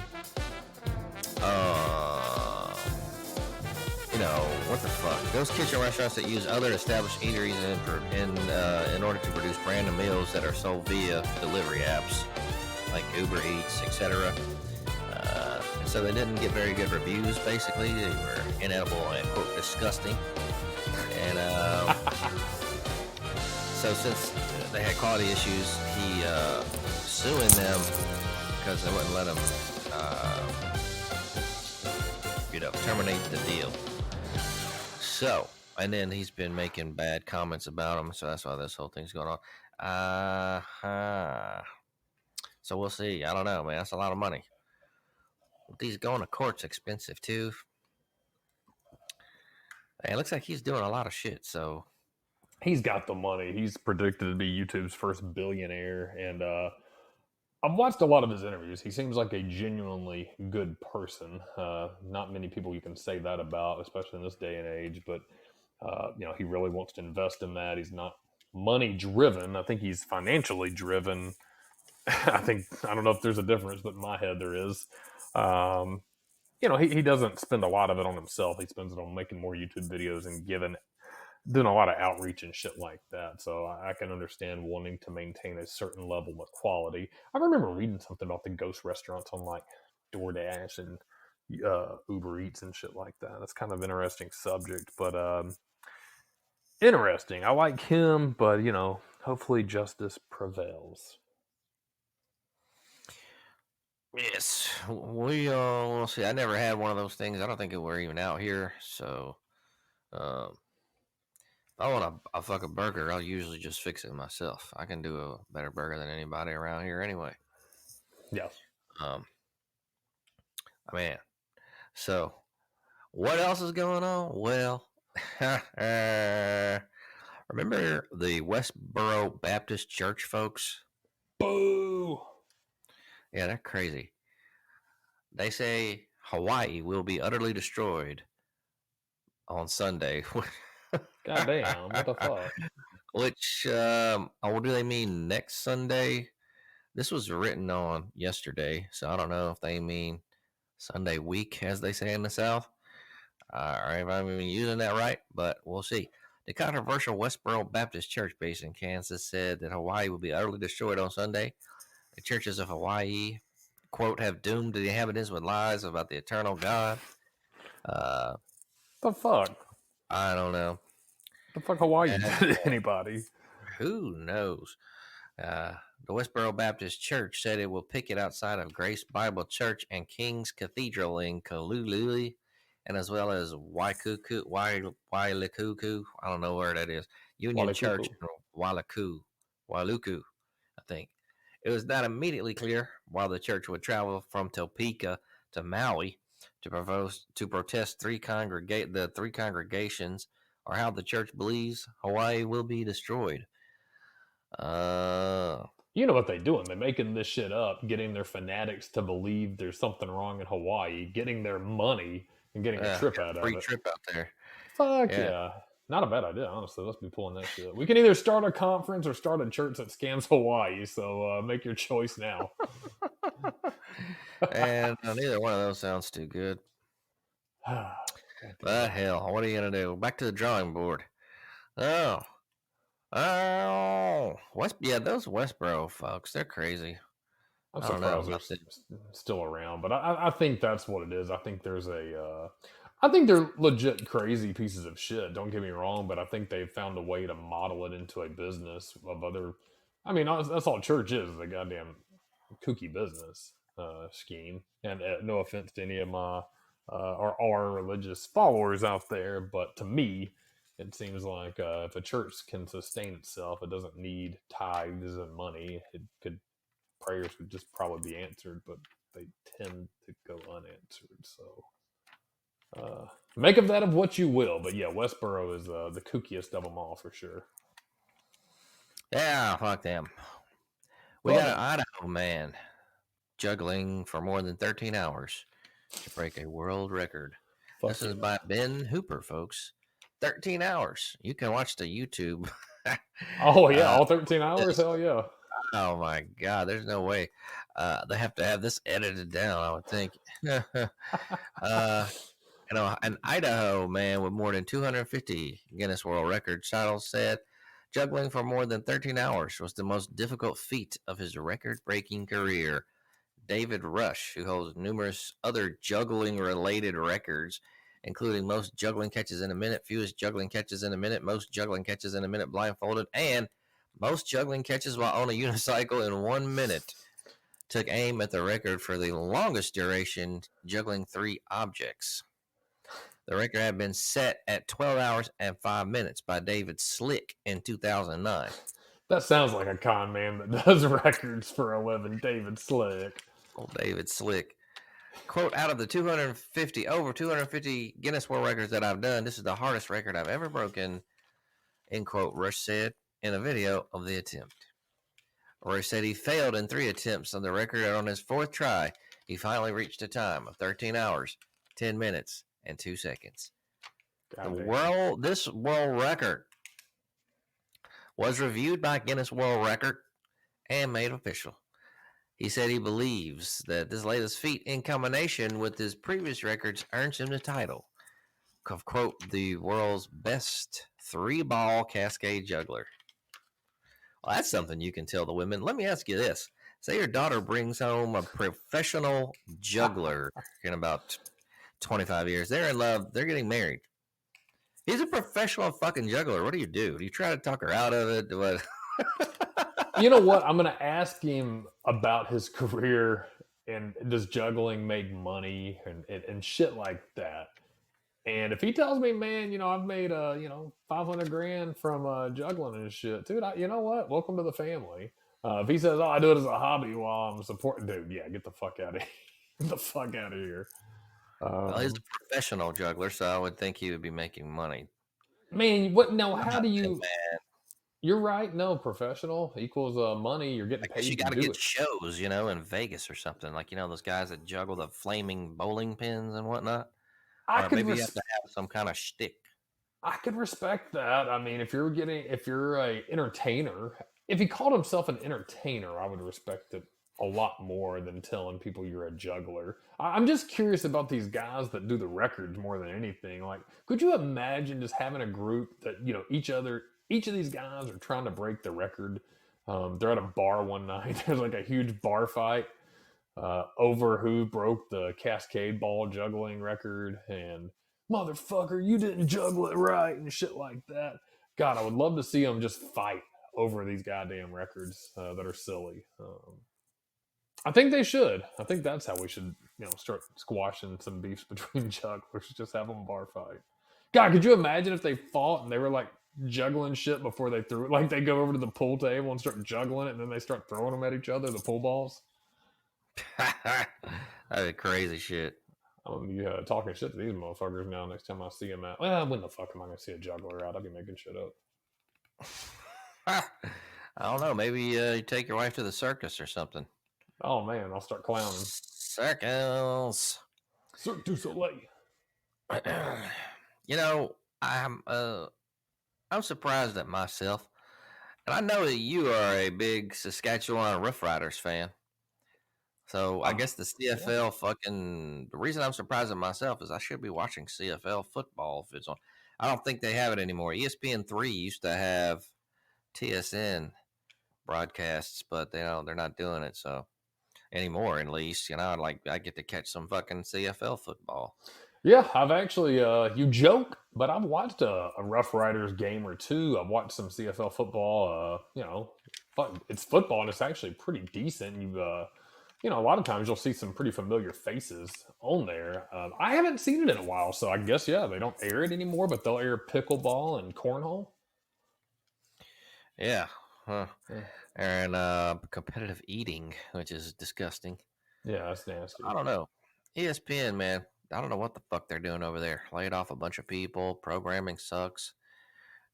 what the fuck? Ghost kitchen restaurants that use other established eateries in order to produce branded meals that are sold via delivery apps like Uber Eats, etc. So they didn't get very good reviews, basically. They were inedible and, quote, disgusting. And so since they had quality issues, he suing them because they wouldn't let him, terminate the deal. So, and then he's been making bad comments about them, so that's why this whole thing's going on. So we'll see. I don't know, man. That's a lot of money. These going to court's expensive too. It looks like he's doing a lot of shit, so He's got the money. He's predicted to be YouTube's first billionaire, and I've watched a lot of his interviews. He seems like a genuinely good person. Not many people you can say that about, especially in this day and age. But he really wants to invest in that. He's not money driven. I think he's financially driven. I don't know if there's a difference, but in my head there is. He doesn't spend a lot of it on himself. He spends it on making more YouTube videos and doing a lot of outreach and shit like that. So I can understand wanting to maintain a certain level of quality. I remember reading something about the ghost restaurants on like DoorDash and Uber Eats and shit like that. That's kind of an interesting subject, but interesting. I like him, but hopefully justice prevails. yes, we'll see. I never had one of those things. I don't think it were even out here. So, if I want a fucking burger, I'll usually just fix it myself. I can do a better burger than anybody around here anyway. Yes. Man. So, what else is going on? Well, remember the Westboro Baptist Church folks? Boo! Yeah, they're crazy. They say Hawaii will be utterly destroyed on Sunday. Goddamn, what the fuck? Which, what do they mean next Sunday? This was written on yesterday, so I don't know if they mean Sunday week, as they say in the South. Or if I'm even using that right, but we'll see. The controversial Westboro Baptist Church based in Kansas said that Hawaii will be utterly destroyed on Sunday. The churches of Hawaii, quote, have doomed the inhabitants with lies about the eternal God. The fuck? I don't know. The fuck Hawaii did to anybody? Who knows? The Westboro Baptist Church said it will picket outside of Grace Bible Church and King's Cathedral in Kalululi, and as well as Waikuku, I don't know where that is, Union Wailuku. Church in Wailuku, I think. It was not immediately clear why the church would travel from Topeka to Maui to protest the three congregations, or how the church believes Hawaii will be destroyed. You know what they're doing? They're making this shit up, getting their fanatics to believe there's something wrong in Hawaii, getting their money and getting a trip out of free it. trip out there. Fuck yeah. Not a bad idea, honestly. Let's be pulling that shit. We can either start a conference or start a church that scams Hawaii, so make your choice now. And neither one of those sounds too good. But hell, what are you going to do? Back to the drawing board. Those Westboro folks, they're crazy. I'm surprised they're still around, but I think that's what it is. I think there's I think they're legit crazy pieces of shit. Don't get me wrong, but I think they've found a way to model it into a business of other. I mean, that's all church is a goddamn kooky business scheme. And no offense to any of my or our religious followers out there, but to me, it seems like if a church can sustain itself, it doesn't need tithes and money. It could prayers would just probably be answered, but they tend to go unanswered. So. Make of that of what you will, but yeah, Westboro is the kookiest of them all for sure. Yeah, fuck them. We Love got it. an Idaho man juggling for more than 13 hours to break a world record. Fuck This is yeah. by Ben Hooper, folks. 13 hours. You can watch the YouTube. Oh yeah, uh, all 13 hours. this. Hell yeah. Oh my God, there's no way. They have to have this edited down, I would think. An Idaho man with more than 250 Guinness World Records titles said juggling for more than 13 hours was the most difficult feat of his record-breaking career. David Rush, who holds numerous other juggling-related records, including most juggling catches in a minute, fewest juggling catches in a minute, most juggling catches in a minute blindfolded, and most juggling catches while on a unicycle in 1 minute, took aim at the record for the longest duration juggling 3 objects. The record had been set at 12 hours and 5 minutes by David Slick in 2009. That sounds like a con man that does records for a living. David Slick. Old David Slick. Quote, out of the over 250 Guinness World Records that I've done, this is the hardest record I've ever broken, end quote, Rush said in a video of the attempt. Rush said he failed in 3 attempts on the record, and on his 4th try, he finally reached a time of 13 hours, 10 minutes, and 2 seconds. This world record was reviewed by Guinness World Record and made official. He said he believes that this latest feat, in combination with his previous records, earns him the title of, quote, the world's best 3-ball cascade juggler. Well, that's something you can tell the women. Let me ask you this. Say your daughter brings home a professional juggler in about 25 years. They're in love. They're getting married. He's a professional fucking juggler. What do? Do you try to talk her out of it? What? You know what? I'm going to ask him about his career and does juggling make money and shit like that. And if he tells me, man, I've made 500 grand from juggling and shit, dude, you know what? Welcome to the family. If he says, I do it as a hobby while I'm supporting, dude, yeah, get the fuck out of here. Get the fuck out of here. Well, he's a professional juggler, so I would think he would be making money. Man, what? No, how do you? You're right. No, professional equals money. You're getting paid. You got to to do get it. shows, in Vegas or something. Like those guys that juggle the flaming bowling pins and whatnot. Maybe you have to have some kind of shtick. I could respect that. I mean, if you're a entertainer, if he called himself an entertainer, I would respect it a lot more than telling people you're a juggler. I'm just curious about these guys that do the records more than anything. Like, could you imagine just having a group that, each of these guys are trying to break the record? They're at a bar one night. There's like a huge bar fight over who broke the cascade ball juggling record, and motherfucker, you didn't juggle it right and shit like that. God, I would love to see them just fight over these goddamn records that are silly. I think they should. I think that's how we should, start squashing some beefs between jugglers. Just have them bar fight. God, could you imagine if they fought and they were like juggling shit before they threw it? Like they go over to the pool table and start juggling it, and then they start throwing them at each other, the pool balls. That'd be crazy shit. I'm gonna be talking shit to these motherfuckers now next time I see them out. Well, when the fuck am I gonna see a juggler out? I'll be making shit up. I don't know. Maybe you take your wife to the circus or something. Oh man, I'll start clowning. Circles. Cirque du Soleil. I'm surprised at myself, and I know that you are a big Saskatchewan Rough Riders fan. So I guess the CFL the reason I'm surprised at myself is I should be watching CFL football if it's on. I don't think they have it anymore. ESPN3 used to have TSN broadcasts, but they're not doing it so anymore. At least I get to catch some fucking CFL football. Yeah, I've actually, you joke, but I've watched a Rough Riders game or two. I've watched some CFL football. It's football and it's actually pretty decent. A lot of times you'll see some pretty familiar faces on there. I haven't seen it in a while, so I guess, yeah, they don't air it anymore, but they'll air pickleball and cornhole. Yeah. Huh. Yeah, And competitive eating, which is disgusting. yeah, that's nasty. I don't know. ESPN, man. I don't know what the fuck they're doing over there. Laid off a bunch of people. Programming sucks.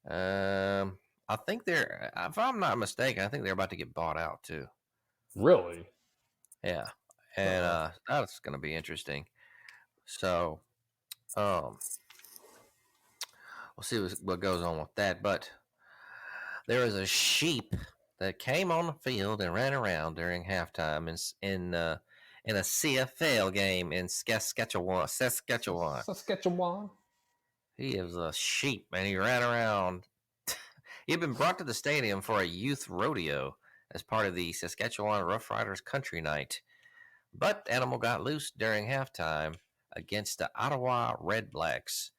I think they're, if I'm not mistaken, I think they're about to get bought out too. Really? Yeah, and Uh-uh. that's going to be interesting. So, um, we'll see what goes on with that. But there was a sheep that came on the field and ran around during halftime in a CFL game in Saskatchewan. Saskatchewan. He is a sheep, and he ran around. He had been brought to the stadium for a youth rodeo as part of the Saskatchewan Rough Riders Country Night, but the animal got loose during halftime against the Ottawa Red Blacks.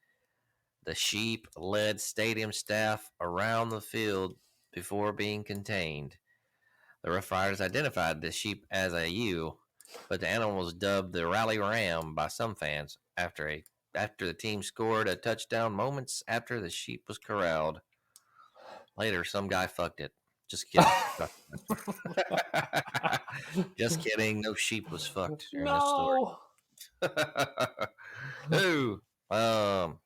The sheep led stadium staff around the field before being contained. The Rough Riders identified the sheep as a ewe, but the animal was dubbed the Rally Ram by some fans after the team scored a touchdown moments after the sheep was corralled. Later, some guy fucked it. Just kidding. Just kidding. No sheep was fucked during this story. No. Ooh. All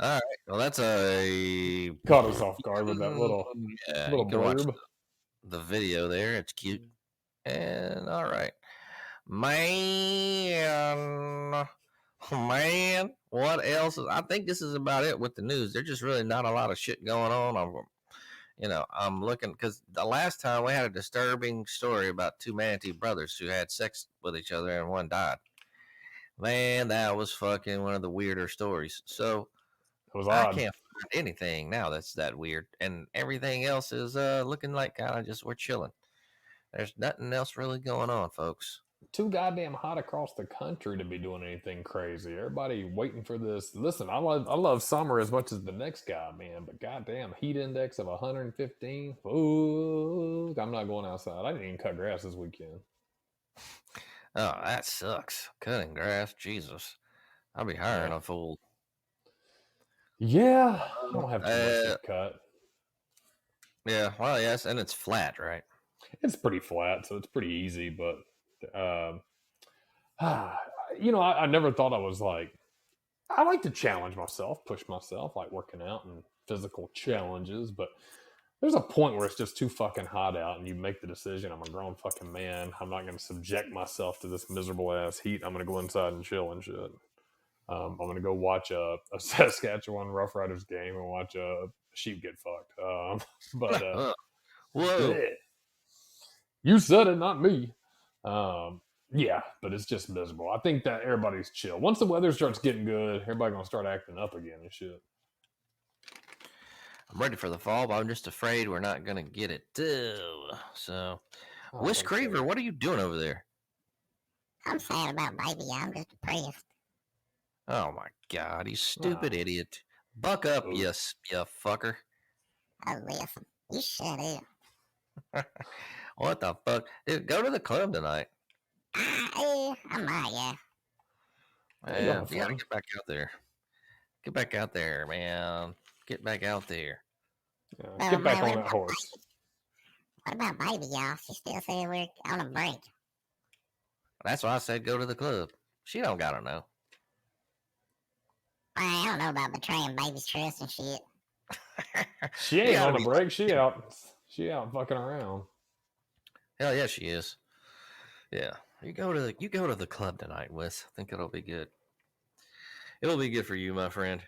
right. Well, that's a Caught us off guard with that yeah. little You can watch blurb. the video there. It's cute. And all right, man. What else? I think this is about it with the news. There's just really not a lot of shit going on. I'm looking because the last time we had a disturbing story about two manatee brothers who had sex with each other and one died. Man, that was fucking one of the weirder stories. So It was I odd. can't find anything now that's that weird, and everything else is looking like kind of just we're chilling. There's nothing else really going on, folks. Too goddamn hot across the country to be doing anything crazy. Everybody waiting for this. Listen, I love summer as much as the next guy, man. But goddamn, heat index of 115. Ooh, I'm not going outside. I didn't even cut grass this weekend. Oh, that sucks. Cutting grass, Jesus. I'll be hiring Yeah, a fool. yeah. I don't have too much to cut. Yeah, well, yes, and it's flat, right? It's pretty flat, so it's pretty easy. But I never thought I was like. I like to challenge myself, push myself, like working out and physical challenges. But there's a point where it's just too fucking hot out, and you make the decision. I'm a grown fucking man. I'm not going to subject myself to this miserable ass heat. I'm going to go inside and chill and shit. I'm going to go watch a Saskatchewan Rough Riders game and watch a sheep get fucked. But Whoa. you said it, not me. Yeah, but it's just miserable. I think that everybody's chill. Once the weather starts getting good, everybody's going to start acting up again and shit. I'm ready for the fall, but I'm just afraid we're not going to get it. So, Whis Creever, what are you doing over there? I'm sad about baby. I'm just depressed. Oh my God, you stupid idiot. Buck up, you fucker. Oh, listen. You shut up. What the fuck? Dude, go to the club tonight. I might, yeah. Man, you gotta get back out there. Get back out there, man. Get back out there. Yeah, get back on that horse. What about baby, y'all? She still said we're on a break. That's why I said go to the club. She don't gotta know. I don't know about betraying baby's trust and shit. She ain't on a break. She out fucking around. Hell yeah, she is. Yeah, you go to the club tonight, Wes. I think it'll be good. It'll be good for you, my friend.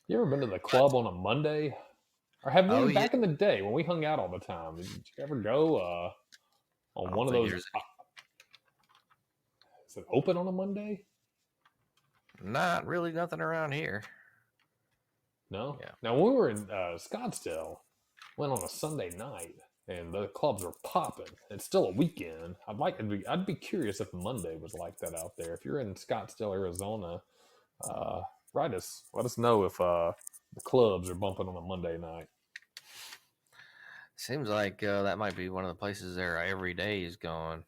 You ever been to the club on a Monday? Or have you back in the day when we hung out all the time? Did you ever go on one of those? Is it open on a Monday? Not really, nothing around here. No. Yeah. Now when we were in Scottsdale, went on a Sunday night, and the clubs are popping. It's still a weekend. I'd be curious if Monday was like that out there. If you're in Scottsdale, Arizona, let us know if the clubs are bumping on a Monday night. Seems like that might be one of the places there every day is going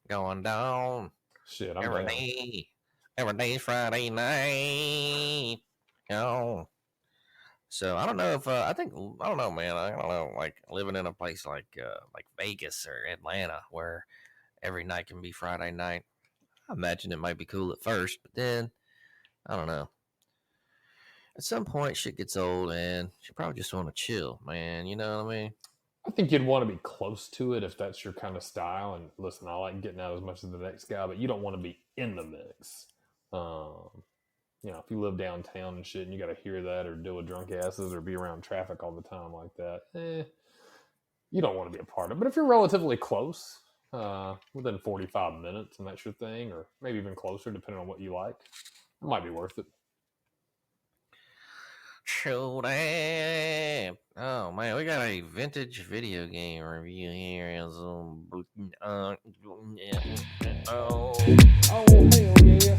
down. Shit, I'm Every down. day. Every day's Friday night. Oh. So I don't know if I don't know, man. I don't know, like living in a place like Vegas or Atlanta where every night can be Friday night. I imagine it might be cool at first, but then I don't know. At some point, shit gets old, and you probably just want to chill, man. You know what I mean? I think you'd want to be close to it if that's your kind of style. And listen, I like getting out as much as the next guy, but you don't want to be in the mix. If you live downtown and shit and you got to hear that or deal with drunk asses or be around traffic all the time like that, you don't want to be a part of it. But if you're relatively close, within 45 minutes and that's your thing, or maybe even closer depending on what you like, it might be worth it. Show that. Oh man, we got a vintage video game review here. Oh, hell yeah.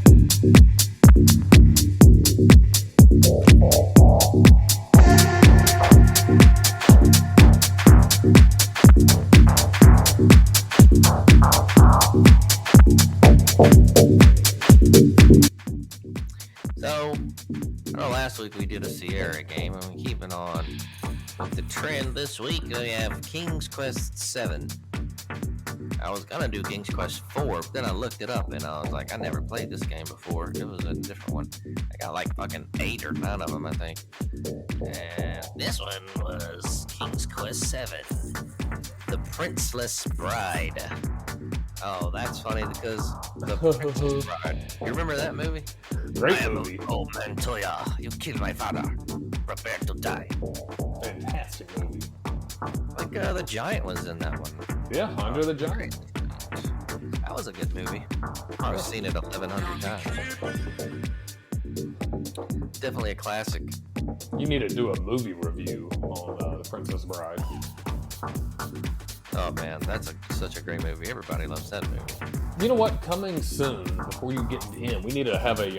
So, last week we did a Sierra game, and we're keeping on the trend this week. We have King's Quest VII. I was gonna do King's Quest IV, but then I looked it up, and I was like, I never played this game before. It was a different one. I got like fucking 8 or 9 of them, I think. And this one was King's Quest VII, The Princeless Bride. Oh, that's funny because The Princeless Bride. You remember that movie? Great movie. Old man Toya, you killed my father. Prepare to die. Fantastic movie. Like the Giant was in that one. Yeah, Andre the Giant. That was a good movie. I've seen it 1,100 times. Definitely a classic. You need to do a movie review on The Princess Bride. Oh man, that's such a great movie. Everybody loves that movie. You know what? Coming soon, before you get in, we need to have a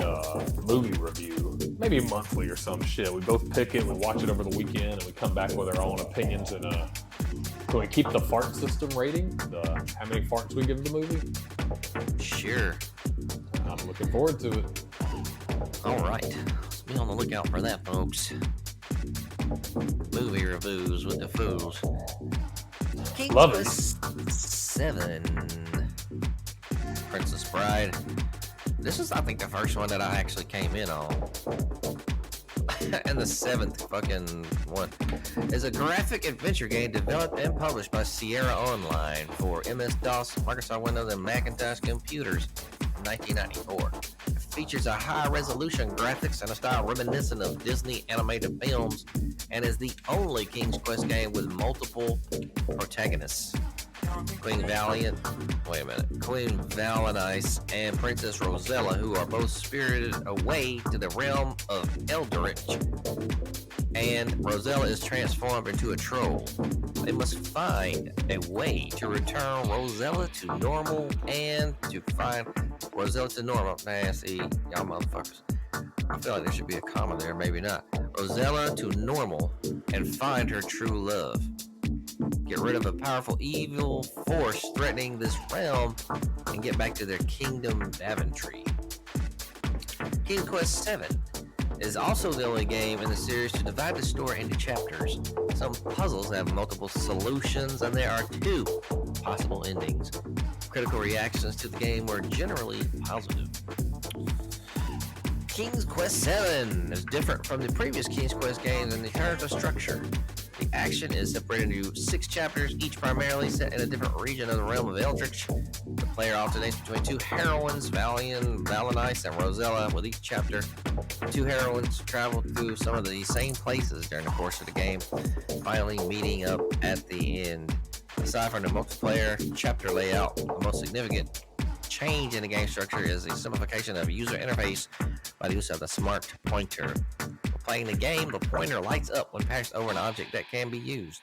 movie review, maybe monthly or some shit. We both pick it, we watch it over the weekend, and we come back with our own opinions. And can we keep the fart system rating? How many farts we give the movie? Sure. I'm looking forward to it. All right, let's be on the lookout for that, folks. Movie reviews with the fools. King's Love it. Quest VII, Princess Bride. This is, I think, the first one that I actually came in on. And the 7th fucking one is a graphic adventure game developed and published by Sierra Online for MS-DOS, Microsoft Windows, and Macintosh computers in 1994. It features a high-resolution graphics and a style reminiscent of Disney animated films, and is the only King's Quest game with multiple protagonists. Queen Valenice and Princess Rosella, who are both spirited away to the realm of Eldritch, and Rosella is transformed into a troll. They must find a way to return Rosella to normal and to find Rosella to normal. Nah, see, y'all motherfuckers. I feel like there should be a comma there, maybe not. Rosella to normal and find her true love. Get rid of a powerful evil force threatening this realm and get back to their kingdom Daventry. King's Quest VII is also the only game in the series to divide the story into chapters. Some puzzles have multiple solutions, and there are 2 possible endings. Critical reactions to the game were generally positive. King's Quest VII is different from the previous King's Quest games in terms of structure. The action is separated into 6 chapters, each primarily set in a different region of the realm of Eldritch. The player alternates between 2 heroines, Valenice, and Rosella, with each chapter. 2 heroines travel through some of the same places during the course of the game, finally meeting up at the end. Aside from the multiplayer chapter layout, the most significant change in the game structure is the simplification of user interface by the use of the smart pointer. Playing the game, the pointer lights up when passed over an object that can be used.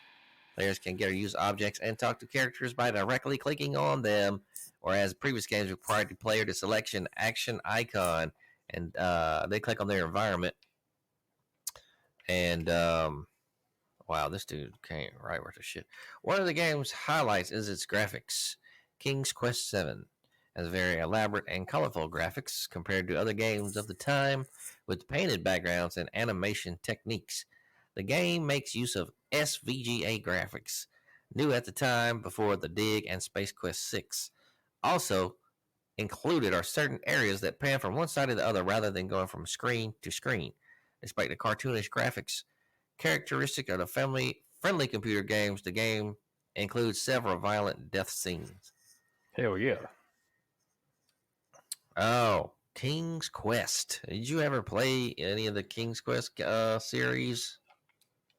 Players can get or use objects and talk to characters by directly clicking on them, whereas previous games required the player to select an action icon and they click on their environment. And wow, this dude can't write worth of shit. One of the game's highlights is its graphics. King's Quest VII has very elaborate and colorful graphics compared to other games of the time with painted backgrounds and animation techniques. The game makes use of SVGA graphics, new at the time before the Dig and Space Quest VI. Also included are certain areas that pan from one side to the other rather than going from screen to screen. Despite the cartoonish graphics characteristic of the friendly computer games, the game includes several violent death scenes. Hell yeah. Oh, King's Quest. Did you ever play any of the King's Quest series?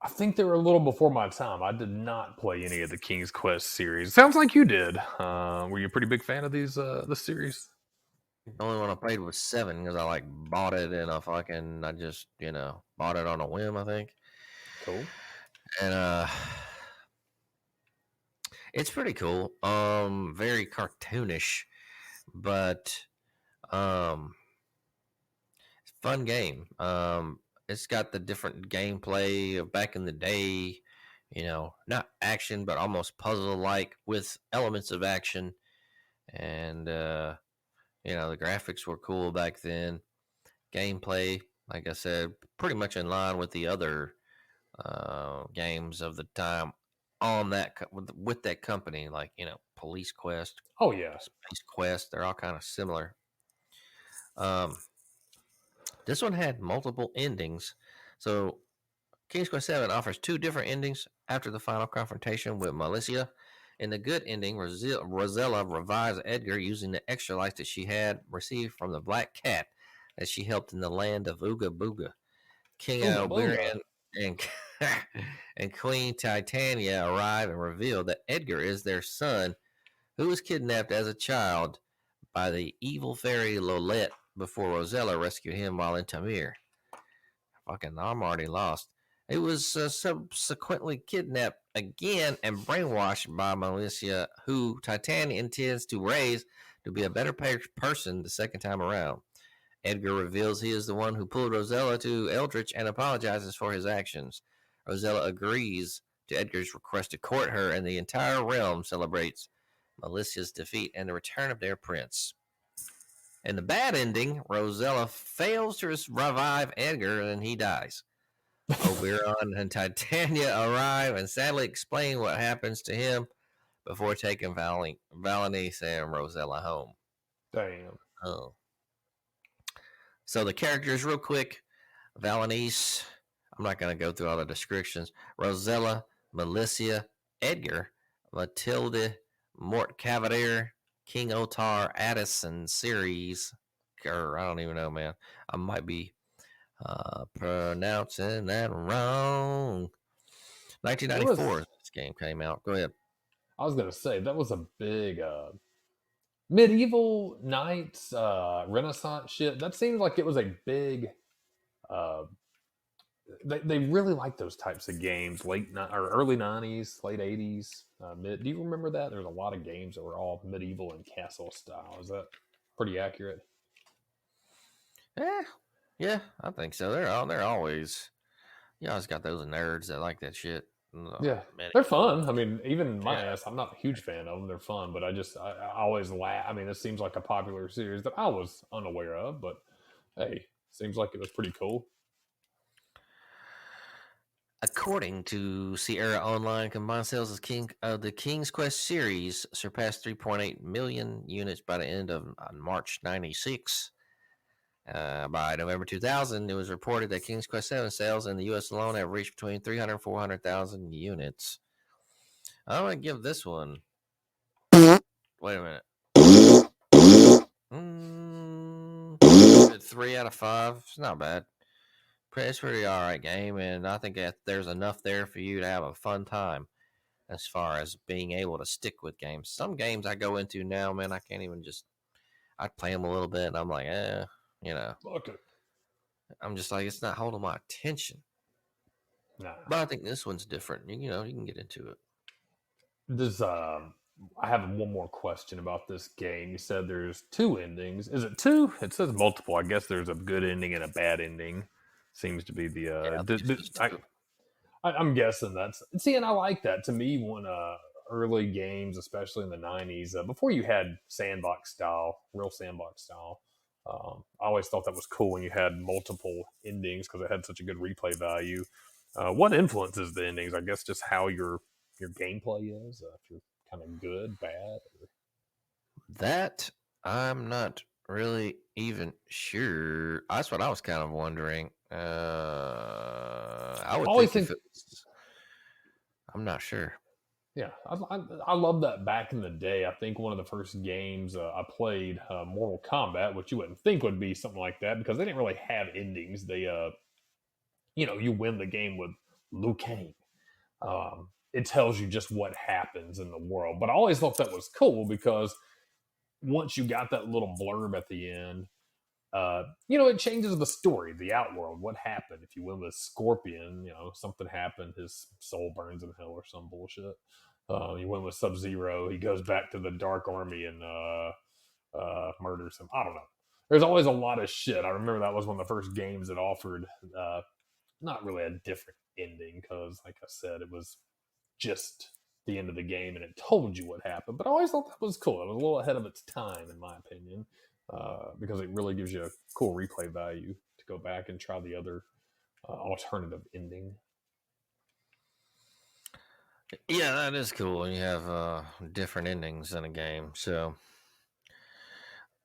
I think they were a little before my time. I did not play any of the King's Quest series. Sounds like you did. Were you a pretty big fan of this series? The only one I played was 7 because I bought it in a fucking. I just bought it on a whim, I think. Cool. And it's pretty cool. Very cartoonish, but fun game. It's got the different gameplay of back in the day, not action, but almost puzzle like with elements of action. And, the graphics were cool back then. Gameplay, like I said, pretty much in line with the other games of the time on that with that company, Police Quest. Oh, yeah. Space Quest. They're all kind of similar. This one had multiple endings. So King's Quest VII offers 2 different endings after the final confrontation with Militia. In the good ending, Rosella revives Edgar using the extra life that she had received from the Black Cat that she helped in the land of Ooga Booga. King Alberian and Queen Titania arrive and reveal that Edgar is their son, who was kidnapped as a child by the evil fairy Lolette before Rosella rescued him while in Tamir. Fucking, I'm already lost. He was subsequently kidnapped again and brainwashed by Militia, who Titania intends to raise to be a better person the second time around. Edgar reveals he is the one who pulled Rosella to Eldritch and apologizes for his actions. Rosella agrees to Edgar's request to court her, and the entire realm celebrates Militia's defeat and the return of their prince. In the bad ending, Rosella fails to revive Edgar and he dies. Oberon and Titania arrive and sadly explain what happens to him before taking Valenice and Rosella home. Damn. Oh. So the characters real quick. Valenice, I'm not going to go through all the descriptions. Rosella, Militia, Edgar, Matilda, Mort Cavalier, King Otar, Addison, Ceres, or I don't even know, man. I might be pronouncing that wrong. 1994, this game came out. Go ahead. I was going to say, that was a big medieval knights, Renaissance shit. That seems like it was a big... They really like those types of games, early 90s, late 80s, mid. Do you remember that? There's a lot of games that were all medieval and castle style. Is that pretty accurate? Yeah, I think so. They're always, you always got those nerds that like that shit. Yeah, they're fun. I mean, even my ass, I'm not a huge fan of them. They're fun, but I always laugh. I mean, this seems like a popular series that I was unaware of, but hey, seems like it was pretty cool. According to Sierra Online, combined sales of the King's Quest series surpassed 3.8 million units by the end of March 96. By November 2000, it was reported that King's Quest VII sales in the U.S. alone have reached between 300 and 400,000 units. I'm going to give this one... Wait a minute. 3 out of 5. It's not bad. It's pretty alright game, and I think that there's enough there for you to have a fun time as far as being able to stick with games. Some games I go into now, man, I can't even I play them a little bit, and I'm like, Okay. I'm just like, it's not holding my attention. Nah. But I think this one's different. You can get into it. This I have one more question about this game. You said there's two endings. Is it two? It says multiple. I guess there's a good ending and a bad ending. Seems to be the Yeah, I think it's just two. I'm guessing that's see, and I like that. To me, when early games, especially in the '90s, before you had sandbox style, real sandbox style, I always thought that was cool when you had multiple endings because it had such a good replay value. What influences the endings? I guess just how your gameplay is. If you're kind of good, bad. That I'm not really even sure. That's what I was kind of wondering. I I would always think if think, it was, I'm not sure. yeah, I love that back in the day. I think one of the first games I played, Mortal Kombat, which you wouldn't think would be something like that because they didn't really have endings. They, you win the game with Liu Kang. It tells you just what happens in the world. But I always thought that was cool because once you got that little blurb at the end, it changes the story, the outworld, what happened. If you win with Scorpion, something happened, his soul burns in hell or some bullshit. You win with Sub Zero, he goes back to the Dark Army and murders him. I don't know. There's always a lot of shit. I remember that was one of the first games that offered not really a different ending because, like I said, it was just the end of the game and it told you what happened. But I always thought that was cool. It was a little ahead of its time, in my opinion, because it really gives you a cool replay value to go back and try the other alternative ending. Yeah, that is cool. And you have different endings in a game. So,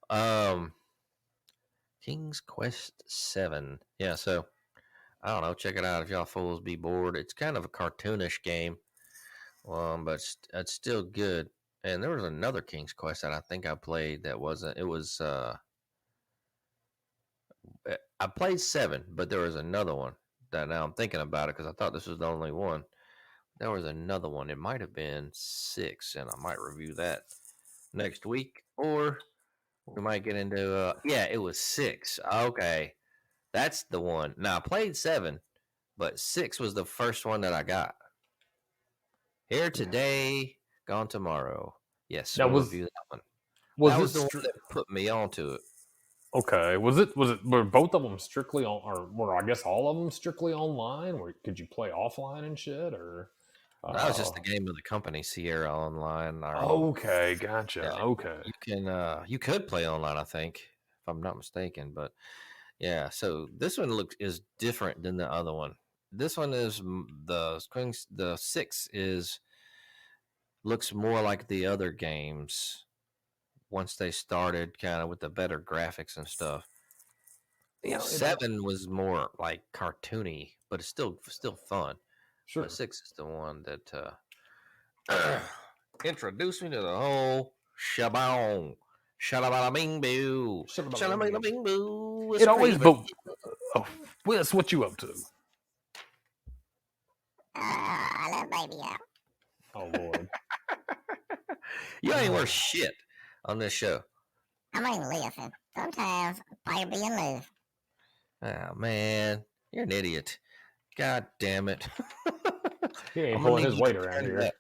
um, King's Quest VII. Yeah, so I don't know. Check it out if y'all fools be bored. It's kind of a cartoonish game, but it's still good. And there was another King's Quest that I think I played that wasn't. It was I played 7, but there was another one that now I'm thinking about it because I thought this was the only one. There was another one. It might have been 6, and I might review that next week, or we might get into. Yeah, it was 6. Okay, that's the one. Now I played 7, but 6 was the first one that I got. Here today, gone tomorrow. Yes, Now we'll was review that one. was That it was the one that put me onto it. okay? Was it were both of them strictly on, or were I guess all of them strictly online? Or could you play offline and shit? Or That was just the game of the company, Sierra Online. okay, gotcha. Yeah, Okay, you could play online, I think, if I'm not mistaken. But yeah, so this one is different than the other one. This one is the 6 is looks more like the other games once they started kind of with the better graphics and stuff. it 7 was more like cartoony, but it's still fun. But sure. 6 is the one that introduced me to the whole shabong. Shalabala bing boo. Shalabala bing boo. It's It always, crazy. but Whis, what you up to? I love baby out. Oh Lord, You ain't worth shit on this show. I mean, listen, sometimes player be in love. Oh, man. You're an idiot. God damn it. he ain't I'm gonna pulling need his you weight to around turn it here. up.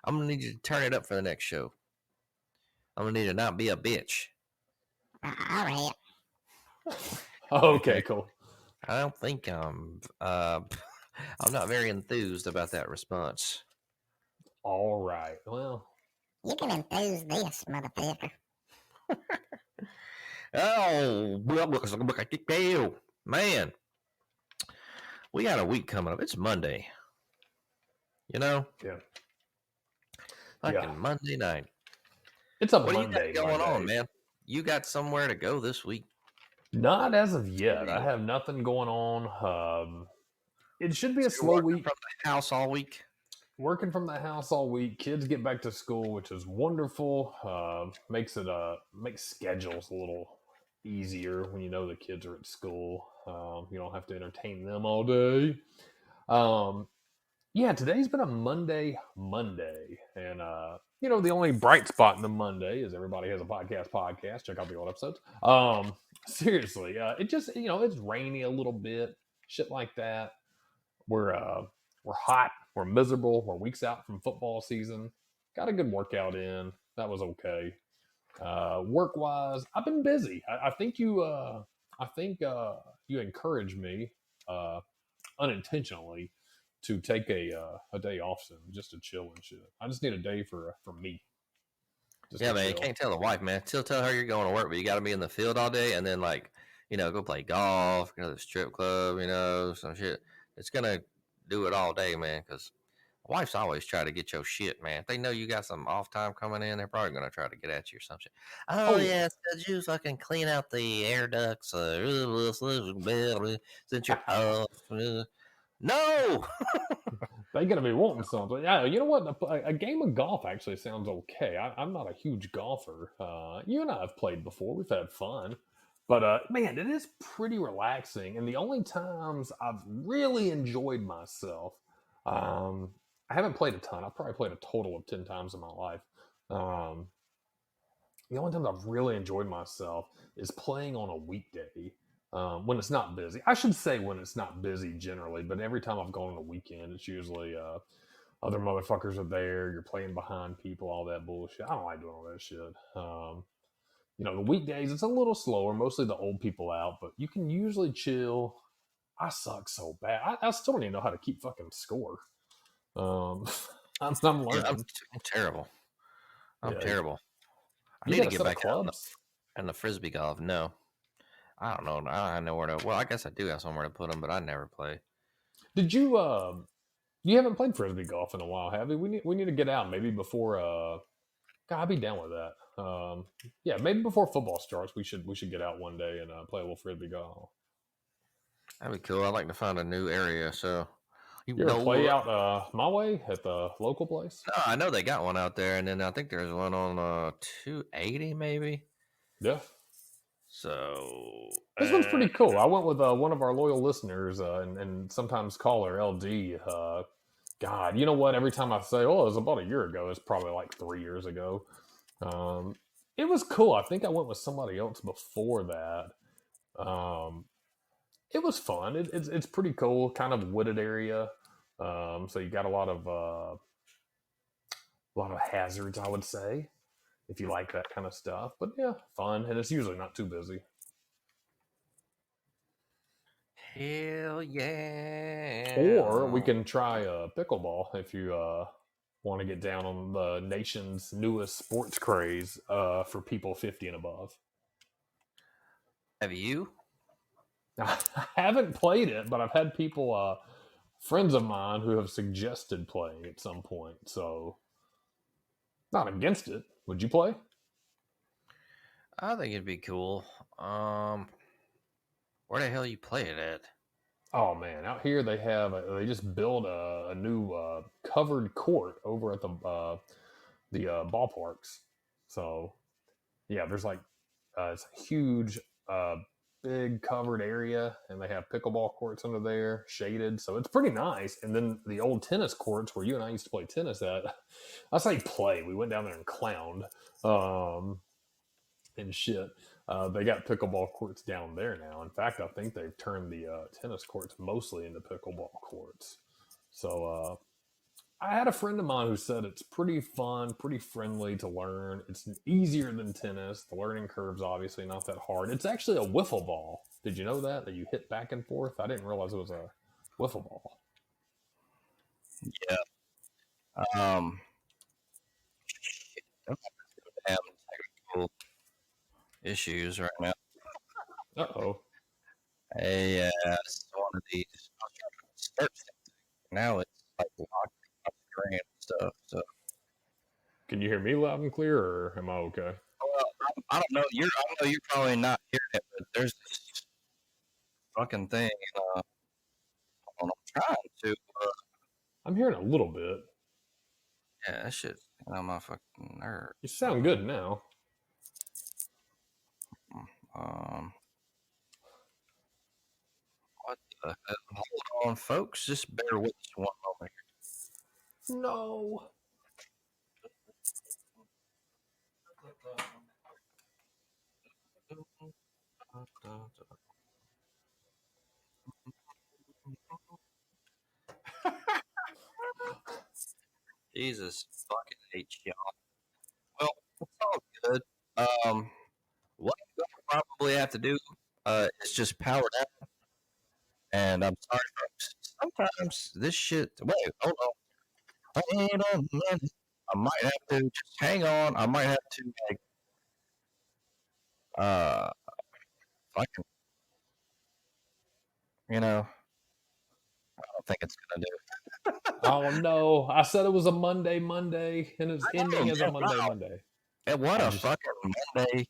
I'm gonna need you to turn it up for the next show. I'm gonna need to not be a bitch. All right. Okay, cool. I don't think I'm not very enthused about that response. All right. Well, You can enthuse this, motherfucker. Oh, man. We got a week coming up. It's Monday. yeah, Fucking yeah. Monday night. It's a What do you Monday. got going on, Monday. man? You got somewhere to go this week? Not as of yet. I Hey. have nothing going on. It should be a So you're slow working week. from the house all week? Working from the house all week. Kids get back to school, which is wonderful. Makes schedules a little easier when you know the kids are at school. You don't have to entertain them all day. Yeah, today's been a Monday, and the only bright spot in the Monday is everybody has a podcast. Check out the old episodes. Seriously, it just it's rainy a little bit, shit like that. We're hot, we're miserable, we're weeks out from football season. got a good workout in. That was okay. Work wise, I've been busy. I think you encouraged me unintentionally to take a day off soon, just to chill and shit. I just need a day for me, just Yeah, to man, you chill. can't tell the wife, man. Still tell her you're going to work, but you got to be in the field all day, and then go play golf, go to the strip club, some shit. It's gonna do it all day, man. Because wife's always try to get your shit, man. If they know you got some off time coming in, they're probably gonna try to get at you or some shit. Oh Oh, yeah, could you fucking clean out the air ducts? Since you're off, no. they gotta be wanting something. Yeah, you know what? A game of golf actually sounds okay. I'm not a huge golfer. You and I have played before. We've had fun. But man, it is pretty relaxing. And the only times I've really enjoyed myself, um, I haven't played a ton. I've probably played a total of 10 times in my life. Um, the only time I've really enjoyed myself is playing on a weekday when it's not busy. I should say when it's not busy generally, but every time I've gone on a weekend, it's usually other motherfuckers are there. You're playing behind people, all that bullshit. I don't like doing all that shit. The weekdays, it's a little slower, mostly the old people out, but you can usually chill. I suck so bad. I still don't even know how to keep fucking score. Um, I'm Yeah, I'm learning. terrible. I'm Yeah, terrible. I you need got to a get set of back out clubs. in the frisbee golf. No, I don't know. I don't know where to. Well, I guess I do have somewhere to put them, but I never play. Did you? You haven't played frisbee golf in a while, have you? We need to get out maybe before. God, I'd be down with that. Yeah, maybe before football starts, we should get out one day and play a little frisbee golf. That'd be cool. I'd like to find a new area. So, you You ever know, play out my way at the local place? no, I know they got one out there, and then I think there's one on 280 maybe. Yeah, So, this one's pretty cool. I went with one of our loyal listeners and sometimes caller LD. God, you know what? Every time I say, "Oh, it was about a year ago," it's probably like 3 years ago. Um, it was cool. I think I went with somebody else before that. Um, it was fun. It's pretty cool, kind of wooded area. So you got a lot of hazards, I would say, if you like that kind of stuff. But yeah, fun, and it's usually not too busy. hell Or we yeah. can try pickleball if you want to get down on the nation's newest sports craze for people 50 and above. Have you? I haven't played it, but I've had people, friends of mine, who have suggested playing at some point. So, not against it. Would you play? I think it'd be cool. Um, where the hell you play it at? Oh man, out here they just built a new covered court over at the ballparks. So yeah, there's like it's a huge, uh, big covered area, and they have pickleball courts under there, shaded. So it's pretty nice. And then the old tennis courts where you and I used to play tennis at, I say play. We went down there and clowned and shit. They got pickleball courts down there now. In fact, I think they've turned the tennis courts mostly into pickleball courts. So I had a friend of mine who said it's pretty fun, pretty friendly to learn. It's easier than tennis. The learning curve's obviously not that hard. It's actually a wiffle ball. Did you know that you hit back and forth? I didn't realize it was a wiffle ball. Yeah. Um, I'm having technical issues right now. Uh oh. Hey, this is one of these. I was trying to start something. Now it's like locked on the screen and stuff. So, Can you hear me loud and clear, or am I okay? well, I don't know. I know you're probably not hearing it, but there's this fucking thing. I'm trying to. I'm hearing a little bit. Yeah, that shit's getting on my fucking nerves. You sound good now. Um, what the hell? Hold on, folks. Just bear with us one moment No. here. Jesus fucking H. Well, it's all good. What I'm gonna probably have to do is just power down. And I'm sorry, folks. Sometimes this shit. Wait, hold on. Wait a minute. I might have to just hang on. I might have to like fucking, you know. I don't think it's gonna do. Oh no! I said it was a Monday, and it's I know, ending as a man, Monday, wow. Monday. And what I a just fucking Monday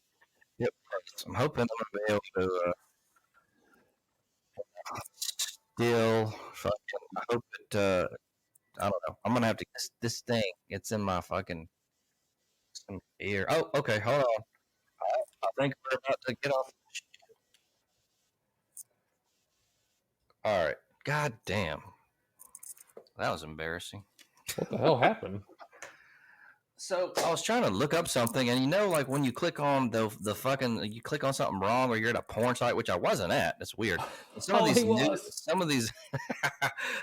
it was. I'm hoping I'm gonna be able to still fucking. I hope it. I don't know. I'm gonna have to get this thing. It's in my fucking ear. Oh, okay. Hold on. I think we're about to get off. All right. God damn. That was embarrassing. what the hell happened? So I was trying to look up something, and like when you click on the fucking, you click on something wrong, or you're at a porn site, which I wasn't at. That's weird. And some of these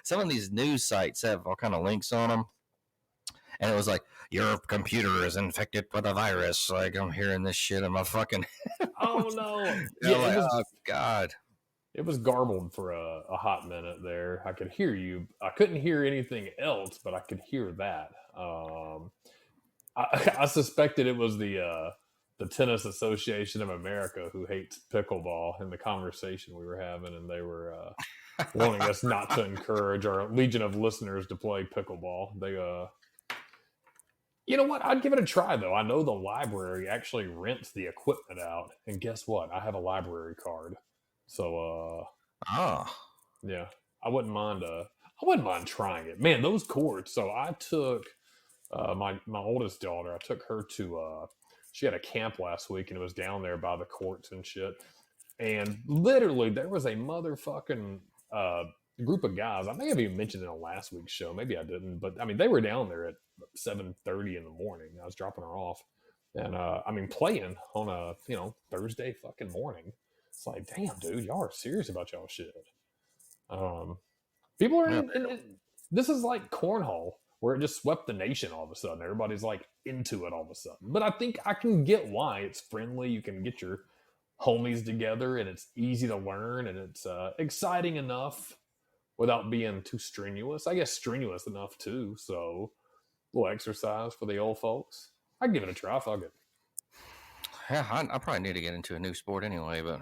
some of these news sites have all kind of links on them, and it was like your computer is infected with a virus. Like I'm hearing this shit in my fucking. Oh no! Yeah, like, oh god. It was garbled for a hot minute there. I could hear you. I couldn't hear anything else, but I could hear that. I suspected it was the Tennis Association of America who hates pickleball in the conversation we were having, and they were wanting us not to encourage our legion of listeners to play pickleball. They, you know what? I'd give it a try though. I know the library actually rents the equipment out, and guess what? I have a library card, so yeah, I wouldn't mind trying it. Man, those courts. So I took. My oldest daughter, I took her to she had a camp last week, and it was down there by the courts and shit. And literally there was a motherfucking group of guys. I may have even mentioned it on last week's show, maybe I didn't, but I mean they were down there at 7:30 in the morning. I was dropping her off, and I mean playing on a Thursday fucking morning. It's like, damn dude, y'all are serious about y'all shit. People are in this is like cornhole, where it just swept the nation all of a sudden. Everybody's like into it all of a sudden. But I think I can get why. It's friendly. You can get your homies together, and it's easy to learn, and it's exciting enough without being too strenuous. I guess strenuous enough too. So a little exercise for the old folks. I'd give it a try. Fuck it. Yeah, I probably need to get into a new sport anyway, but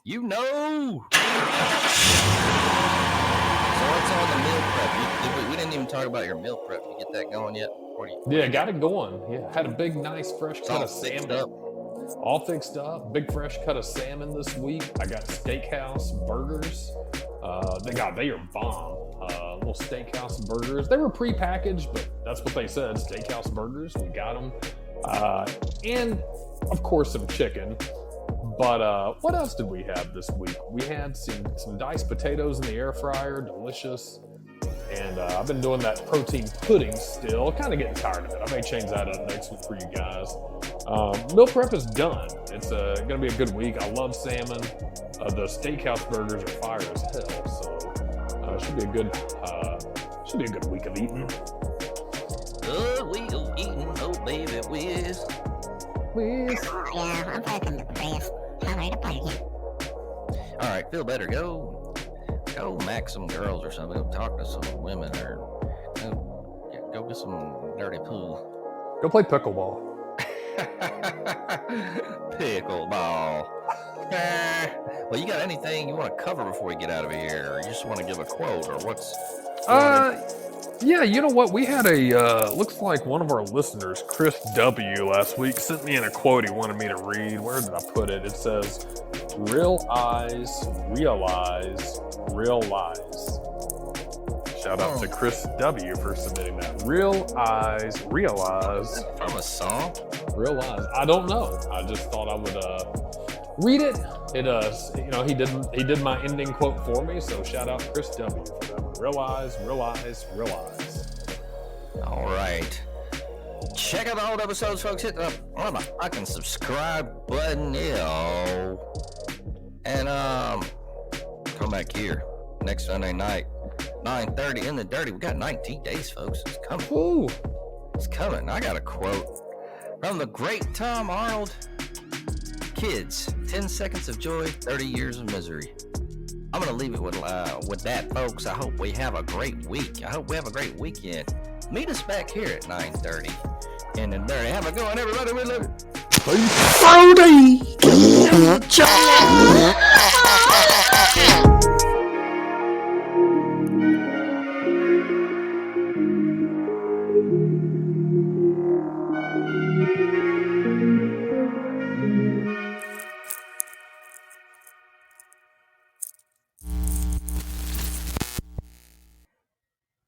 you know. So what's on the meal prep? We didn't even talk about your meal prep. You get that going yet? Yeah, got it going. Yeah, had a big, nice, fresh cut of salmon. All fixed up. Big, fresh cut of salmon this week. I got steakhouse burgers. They are bomb. Little steakhouse burgers. They were pre-packaged, but that's what they said. Steakhouse burgers. We got them. And, of course, some chicken. But what else did we have this week? We had some diced potatoes in the air fryer, delicious. And I've been doing that protein pudding still. Kind of getting tired of it. I may change that up next week for you guys. Meal prep is done. It's going to be a good week. I love salmon. The steakhouse burgers are fire as hell. So should be a good week of eating. Good week of eating, oh baby, Whis. Yeah, I'm fucking depressed. I'm ready to play again. All right, feel better. Go mac some girls or something. Go talk to some women, or go get some dirty pool. Go play pickleball. Pickleball. Well, you got anything you want to cover before we get out of here, or you just want to give a quote, or what's? Yeah, you know what? We had looks like one of our listeners, Chris W, last week sent me in a quote he wanted me to read. Where did I put it? It says, "Real eyes realize real lies." Shout out to Chris W for submitting that. Real eyes realize. From a song? Real eyes. I don't know. I just thought I would read it. It he did my ending quote for me, so shout out Chris W for that one. Real eyes, real eyes, real eyes. All right. Check out the old episodes, folks. Hit the fucking subscribe button, and come back here next Sunday night, 9:30 in the dirty. We got 19 days, folks. It's coming. Ooh. It's coming. I got a quote from the great Tom Arnold. Kids, 10 seconds of joy, 30 years of misery. I'm going to leave it with that, folks. I hope we have a great week. I hope we have a great weekend. Meet us back here at 9:30. And then Barry, have a good one, everybody. We love you. Peace.